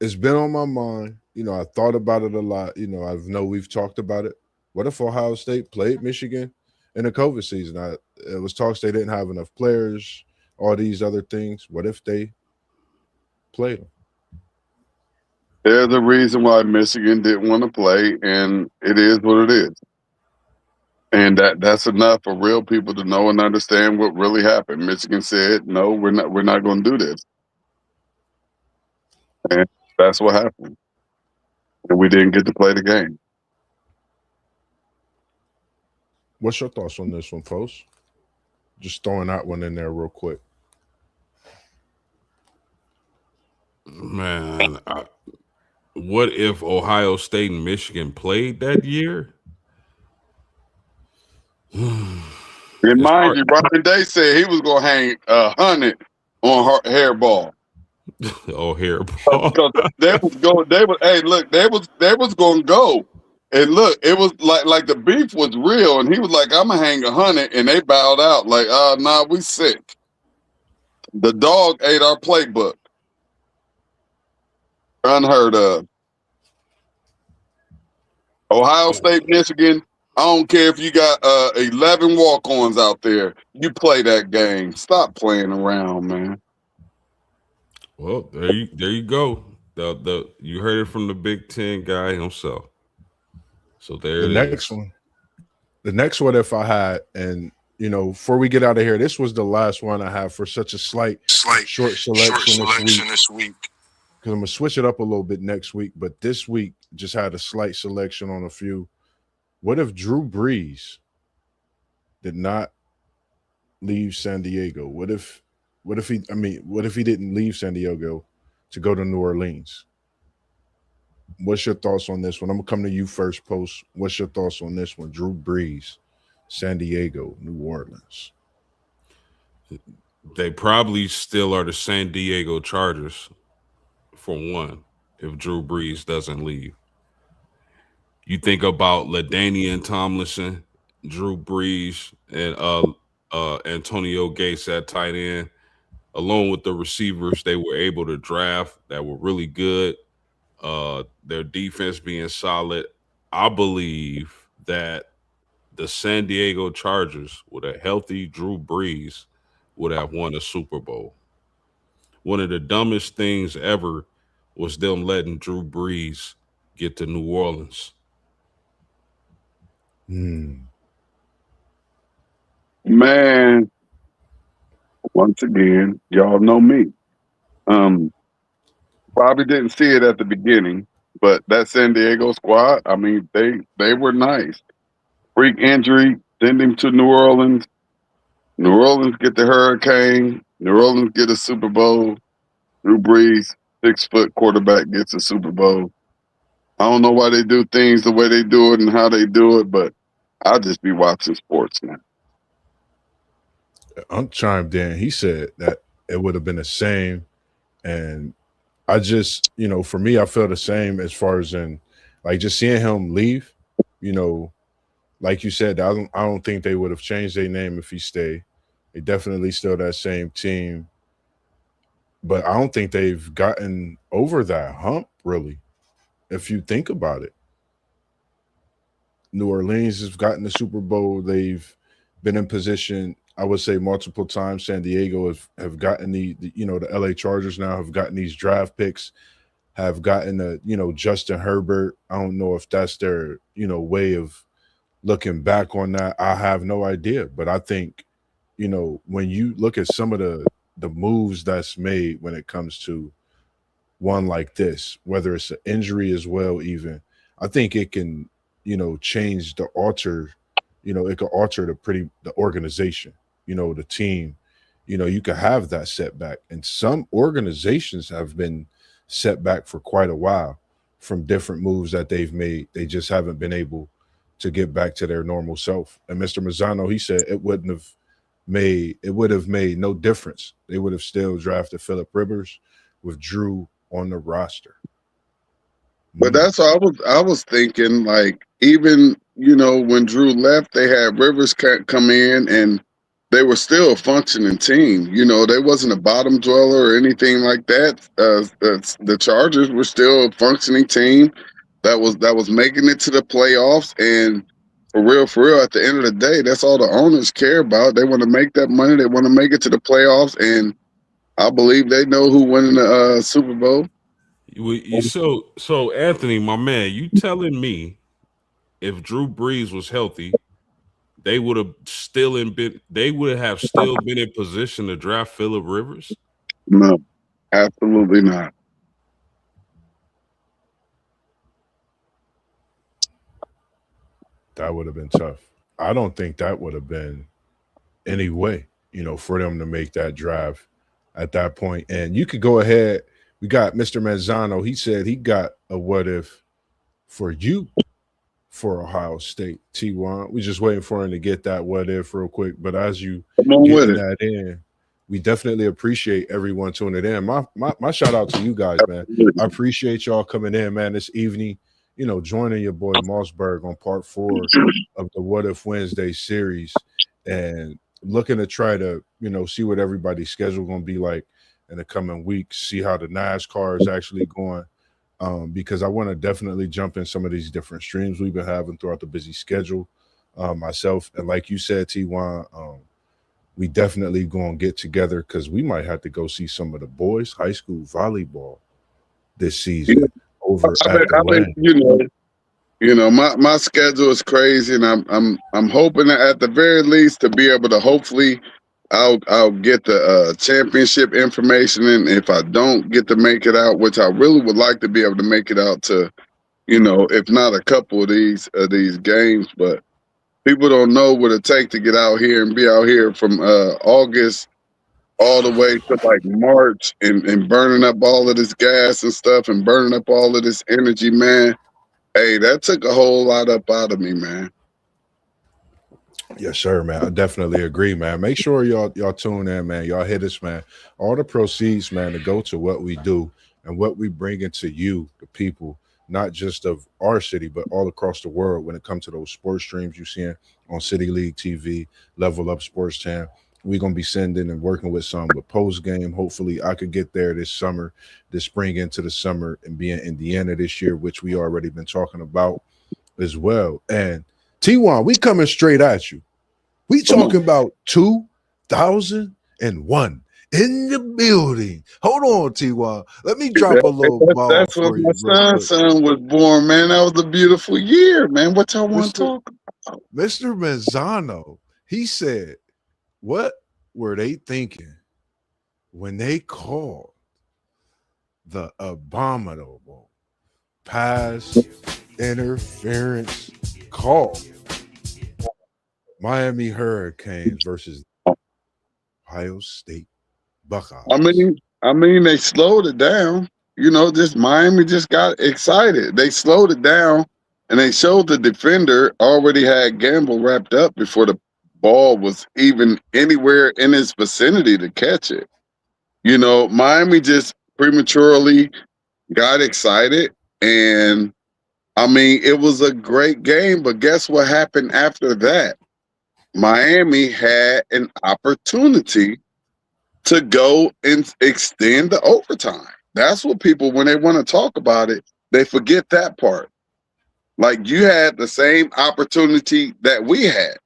It's been on my mind. You know, I thought about it a lot. You know, I know we've talked about it. What if Ohio State played Michigan in the COVID season? It was talks they didn't have enough players, all these other things. What if they played them? There's a reason why Michigan didn't want to play, and it is what it is. And that's enough for real people to know and understand what really happened. Michigan said, "No, we're not going to do this," and that's what happened. And we didn't get to play the game. What's your thoughts on this one, folks? Just throwing that one in there real quick. Man, what if Ohio State and Michigan played that year? And mind you, Ryan Day said he was going to hang 100 on her hairball. Oh, hairball. Because they was going. Hey, look, they was going to go. And look, it was like the beef was real, and he was like, "I'm gonna hang 100," and they bowed out like, nah, we sick." The dog ate our playbook. Unheard of. Ohio State, Michigan. I don't care if you got 11 walk-ons out there. You play that game. Stop playing around, man. Well, there you go. You heard it from the Big Ten guy himself. So there next one. The next one, if I had, and you know, before we get out of here, this was the last one I have for such a slight short selection this week. Because I'm gonna switch it up a little bit next week, but this week just had a slight selection on a few. What if Drew Brees did not leave San Diego? What if he didn't leave San Diego to go to New Orleans? What's your thoughts on this one? I'm gonna come to you first, Post. What's your thoughts on this one? Drew Brees, San Diego, New Orleans. They probably still are the San Diego Chargers, for one, if Drew Brees doesn't leave. You think about LaDainian Tomlinson, Drew Brees, and Antonio Gates at tight end, along with the receivers they were able to draft that were really good. Their defense being solid. I believe that the San Diego Chargers, with a healthy Drew Brees, would have won a Super Bowl. One of the dumbest things ever was them letting Drew Brees get to New Orleans. Man, once again, y'all know me. Probably didn't see it at the beginning, But that San Diego squad, I mean, they were nice. Freak injury, send him to New Orleans. New Orleans get the hurricane. New Orleans get a Super Bowl. Drew Brees, 6-foot quarterback, gets a Super Bowl. I don't know why they do things the way they do it and how they do it, but I'll just be watching sports now. Chimed in. He said that it would have been the same, and I just, for me, I feel the same as far as in like just seeing him leave. You know, like you said, I don't think they would have changed their name if he stayed. They definitely still that same team, but I don't think they've gotten over that hump really. If you think about it, New Orleans has gotten the Super Bowl. They've been in position, I would say, multiple times. San Diego have gotten the LA Chargers now have gotten these draft picks, have gotten Justin Herbert. I don't know if that's their way of looking back on that. I have no idea, but I think when you look at some of the moves that's made when it comes to one like this, whether it's an injury as well, even I think it can, change it could alter the organization, the team. You could have that setback. And some organizations have been set back for quite a while from different moves that they've made. They just haven't been able to get back to their normal self. And Mr. Mazzano, he said it would have made no difference. They would have still drafted Phillip Rivers with Drew on the roster. But that's what I was thinking. Like even when Drew left, they had Rivers come in, and they were still a functioning team. They wasn't a bottom dweller or anything like that. The Chargers were still a functioning team that was making it to the playoffs. And for real, at the end of the day, that's all the owners care about. They want to make that money. They want to make it to the playoffs, and I believe they know who winning the Super Bowl. So Anthony, my man, you telling me if Drew Brees was healthy, they would have still been in position to draft Phillip Rivers? No, absolutely not. That would have been tough. I don't think that would have been any way, for them to make that drive at that point. And you could go ahead. We got Mr. Manzano. He said he got a what if for you for Ohio State, T1. We just waiting for him to get that what if real quick. But as you Come on with getting it. that in, we definitely appreciate everyone tuning in. My shout out to you guys, man. I appreciate y'all coming in, man, this evening. Joining your boy MossBurgh on part 4 of the What If Wednesday series, and looking to try to see what everybody's schedule gonna be like in the coming weeks. See how the NASCAR is actually going. Because I want to definitely jump in some of these different streams we've been having throughout the busy schedule, myself. And like you said, T1, we definitely going to get together because we might have to go see some of the boys high school volleyball this season over at the land. My schedule is crazy, and I'm hoping that at the very least to be able to hopefully I'll get the championship information, and if I don't get to make it out, which I really would like to be able to make it out to, if not a couple of these games, but people don't know what it takes to get out here and be out here from August all the way to like March and burning up all of this gas and stuff and burning up all of this energy, man. Hey, that took a whole lot up out of me, man. Yes, sir, man. I definitely agree, man. Make sure y'all tune in, man. Y'all hit us, man. All the proceeds, man, to go to what we do and what we bring into you, the people, not just of our city, but all across the world when it comes to those sports streams you seeing on City League TV, Level Up Sports Town. We're gonna be sending and working with some with post game. Hopefully, I could get there this summer, this spring into the summer, and be in Indiana this year, which we already been talking about as well. And T1, we coming straight at you. We talking about 2001 in the building. Hold on, T1. Let me drop a little ball That's when for my you real quick. son was born, man. That was a beautiful year, man. What y'all want to Mr. talk about? Mr. Manzano, he said, what were they thinking when they called the abominable pass interference call. Miami Hurricanes versus Ohio State I Buckeyes. mean, they slowed it down. Just Miami just got excited. They slowed it down, and they showed the defender already had Gamble wrapped up before the ball was even anywhere in his vicinity to catch it. Miami just prematurely got excited, and I mean, it was a great game. But guess what happened after that? Miami had an opportunity to go and extend the overtime. That's what people, when they want to talk about it, they forget that part. Like, you had the same opportunity that we had.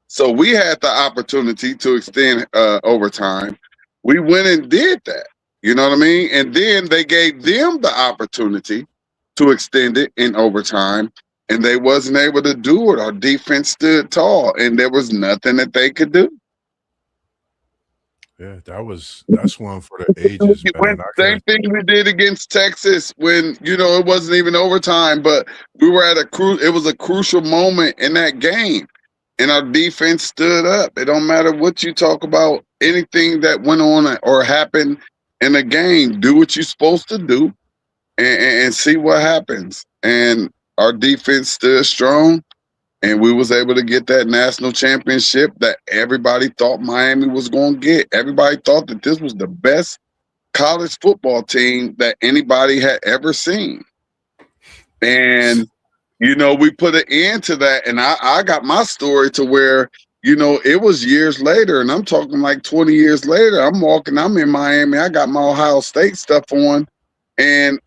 So we had the opportunity to extend overtime. We went and did that. You know what I mean? And then they gave them the opportunity to extend it in overtime, and they wasn't able to do it. Our defense stood tall, and there was nothing that they could do. Yeah, that's one for the ages, man. I Same can't. thing we did against Texas when it wasn't even overtime, but we were at it was a crucial moment in that game, and our defense stood up. It don't matter what you talk about, anything that went on or happened in a game. Do what you're supposed to do, and see what happens. And our defense stood strong, and we was able to get that national championship that everybody thought Miami was going to get. Everybody thought that this was the best college football team that anybody had ever seen. And, we put an end to that. And I got my story to where, it was years later, and I'm talking like 20 years later. I'm in Miami. I got my Ohio State stuff on. And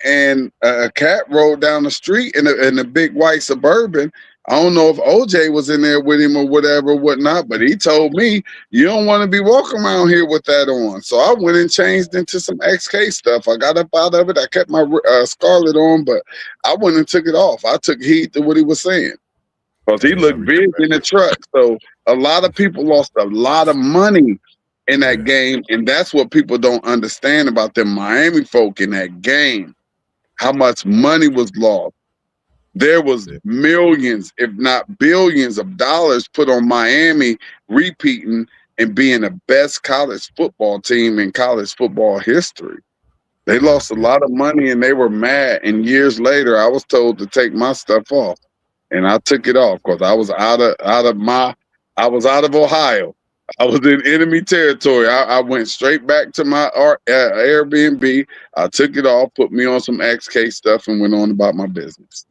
a cat rode down the street in a big white Suburban. I don't know if OJ was in there with him or whatever, whatnot, but he told me, you don't want to be walking around here with that on. So I went and changed into some XK stuff. I got up out of it. I kept my Scarlet on, but I went and took it off. I took heed to what he was saying because he Hey, I looked big in respect. the truck. So a lot of people lost a lot of money in that Yeah, game, and that's what people don't understand about the Miami folk in that game. How much money was lost. There was yeah, millions, if not billions of dollars put on Miami repeating and being the best college football team in college football history. They yeah, lost a yeah. lot of money and they were mad. And years later, I was told to take my stuff off, and I took it off because I was out of Ohio. I was in enemy territory. I went straight back to my Airbnb. I took it off, put me on some XK stuff, and went on about my business.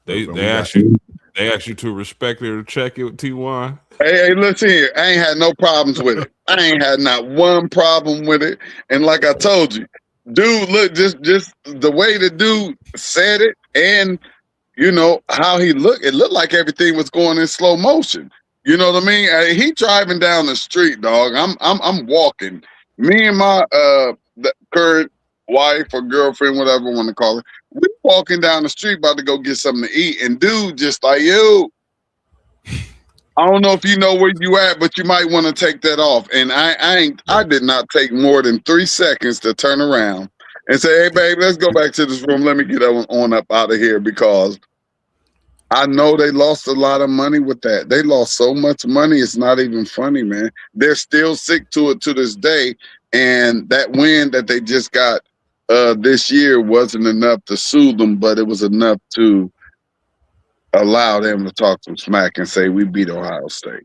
They And they we got ask you they ask you to respect it or check it, T1. Hey, listen here. I ain't had no problems with it. I ain't had not one problem with it. And like I told you, dude, look, just the way the dude said it, and how he looked. It looked like everything was going in slow motion. You know what I mean? He driving down the street, dog. I'm walking. Me and my the current wife or girlfriend, whatever you want to call her, we walking down the street about to go get something to eat, and dude just like, you. I don't know if you know where you at, but you might want to take that off. And I yeah, did not take more than 3 seconds to turn around and say, hey babe, let's go back to this room. Let me get on up out of here, because I know they lost a lot of money with that. They lost so much money, it's not even funny, man. They're still sick to it to this day. And that win that they just got this year wasn't enough to soothe them, but it was enough to allow them to talk some smack and say we beat Ohio State.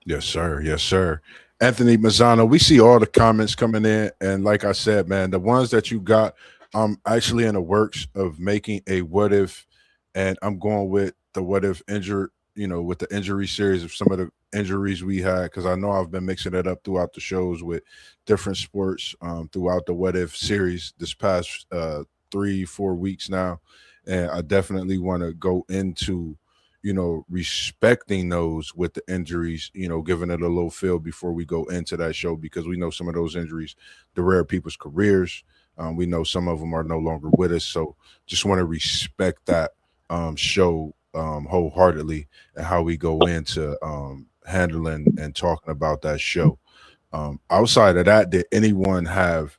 yes, sir. Yes, sir. Anthony Mazzano, we see all the comments coming in, and like I said, man, the ones that you got, I'm actually in the works of making a what if, and I'm going with the what if injury, with the injury series of some of the injuries we had, because I know I've been mixing it up throughout the shows with different sports throughout the what if series this past 3 4 weeks now, and I definitely want to go into respecting those with the injuries, giving it a little feel before we go into that show, because we know some of those injuries derail people's careers. We know some of them are no longer with us. So just want to respect that show wholeheartedly, and how we go into handling and talking about that show. Outside of that, did anyone have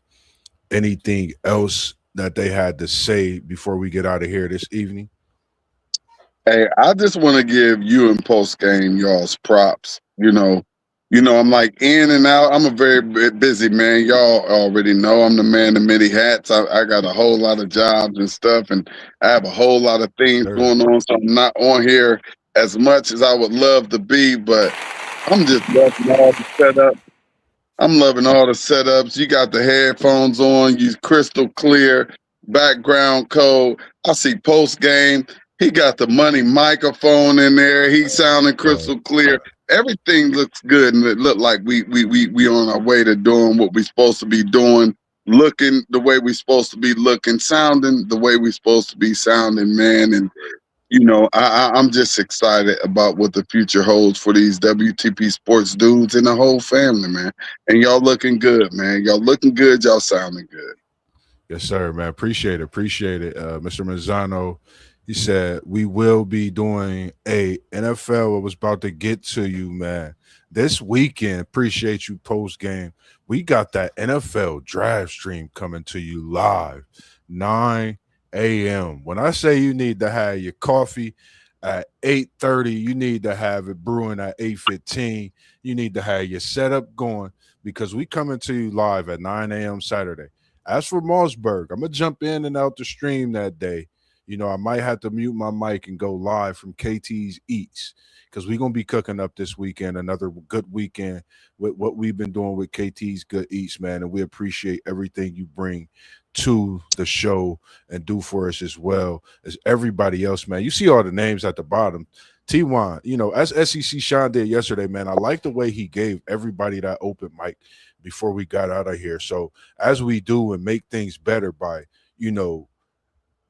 anything else that they had to say before we get out of here this evening? Hey, I just want to give you and post game y'all's props. I'm like in and out. I'm a very busy man. Y'all already know I'm the man in many hats. I got a whole lot of jobs and stuff, and I have a whole lot of things Sure. going on. So I'm not on here as much as I would love to be, but I'm just loving all the setup. I'm loving all the setups. You got the headphones on, you crystal clear, background code. I see post game. He got the money microphone in there. He sounding crystal clear. Everything looks good, and it look like we on our way to doing what we supposed to be doing, looking the way we supposed to be looking, sounding the way we supposed to be sounding, man. And I'm just excited about what the future holds for these WTP sports dudes and the whole family, man. And y'all looking good, man. Y'all looking good. Y'all sounding good. Yes, sir, man. Appreciate it. Mr. Mazzano, he said, we will be doing a NFL. I was about to get to you, man. This weekend, appreciate you post game. We got that NFL draft stream coming to you live, 9 a.m. When I say you need to have your coffee at 8:30, you need to have it brewing at 8:15. You need to have your setup going because we coming to you live at 9 a.m. Saturday. As for MossBurgh, I'm gonna jump in and out the stream that day. I might have to mute my mic and go live from KT's Eats because we're gonna be cooking up this weekend, another good weekend with what we've been doing with KT's Good Eats, man. And we appreciate everything you bring to the show and do for us as well as everybody else, man. You see all the names at the bottom. T1, as SEC Sean did yesterday, man. I like the way he gave everybody that open mic before we got out of here. So as we do and make things better by,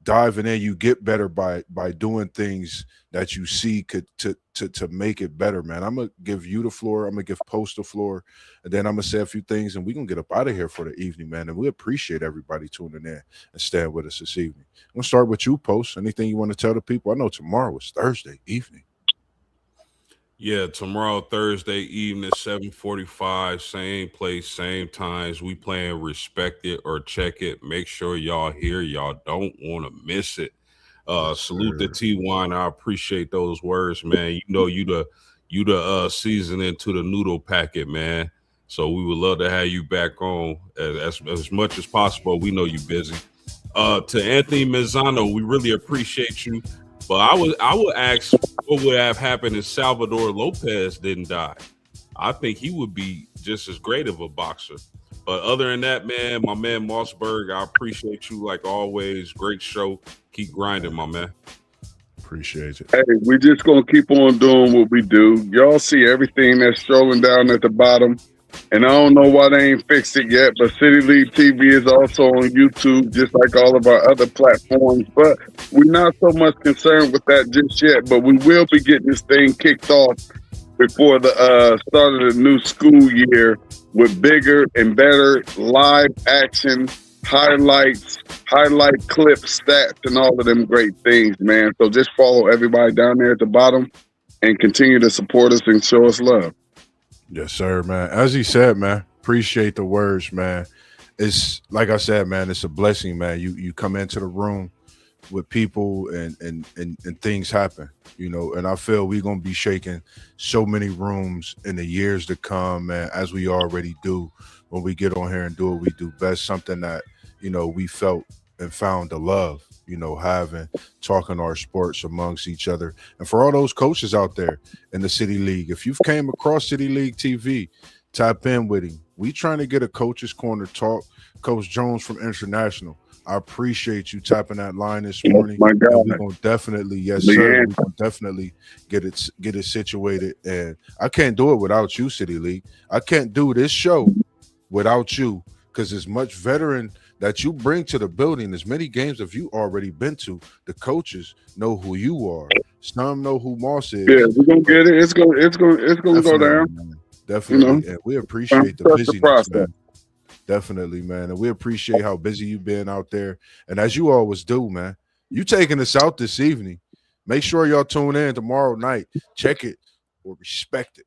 diving in, you get better by doing things that you see could to make it better, man. I'm gonna give you the floor. I'm gonna give Post the floor, and then I'm gonna say a few things, and we're gonna get up out of here for the evening, man. And we appreciate everybody tuning in and staying with us this evening. I'm gonna start with you, Post. Anything you want to tell the people? I know tomorrow is Thursday evening. Yeah, tomorrow, Thursday evening, 7:45, same place, same times. We playing Respect It or Check It. Make sure y'all here. Y'all don't want to miss it. Salute the T1. I appreciate those words, man. You the seasoning to the noodle packet, man. So we would love to have you back on as much as possible. We know you busy. To Anthony Mazzano, we really appreciate you. But I would ask what would have happened if Salvador Lopez didn't die. I think he would be just as great of a boxer. But other than that, man, my man MossBurgh, I appreciate you like always. Great show. Keep grinding, my man. Appreciate it. Hey, we just gonna keep on doing what we do. Y'all see everything that's strolling down at the bottom. And I don't know why they ain't fixed it yet, but City League TV is also on YouTube, just like all of our other platforms. But we're not so much concerned with that just yet. But we will be getting this thing kicked off before the start of the new school year with bigger and better live action highlights, highlight clips, stats, and all of them great things, man. So just follow everybody down there at the bottom and continue to support us and show us love. Yes, sir, man. As he said, man, appreciate the words, man. It's like I said, man, it's a blessing, man. You come into the room with people and things happen, and I feel we're gonna be shaking so many rooms in the years to come, man, as we already do when we get on here and do what we do best, something that, we felt and found the love, having talking our sports amongst each other. And for all those coaches out there in the City League, if you've came across City League TV, tap in with him. We trying to get a coach's corner talk. Coach Jones from International, I appreciate you tapping that line this morning. My God. And we're gonna definitely, yes, sir, we're gonna definitely get it situated. And I can't do it without you, City League. I can't do this show without you, because as much veteran that you bring to the building, as many games have you already been to, the coaches know who you are. Some know who Moss is. Yeah, we're gonna get it. It's gonna go down. Man. Definitely. And we appreciate the busyness, man. Definitely, man. And we appreciate how busy you've been out there. And as you always do, man, you taking us out this evening. Make sure y'all tune in tomorrow night. Check it or respect it.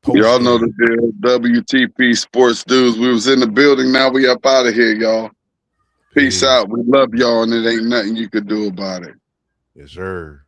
Y'all know the deal. WTP Sports Dudes. We was in the building. Now we up out of here, y'all. Peace out. We love y'all, and it ain't nothing you could do about it. Yes, sir.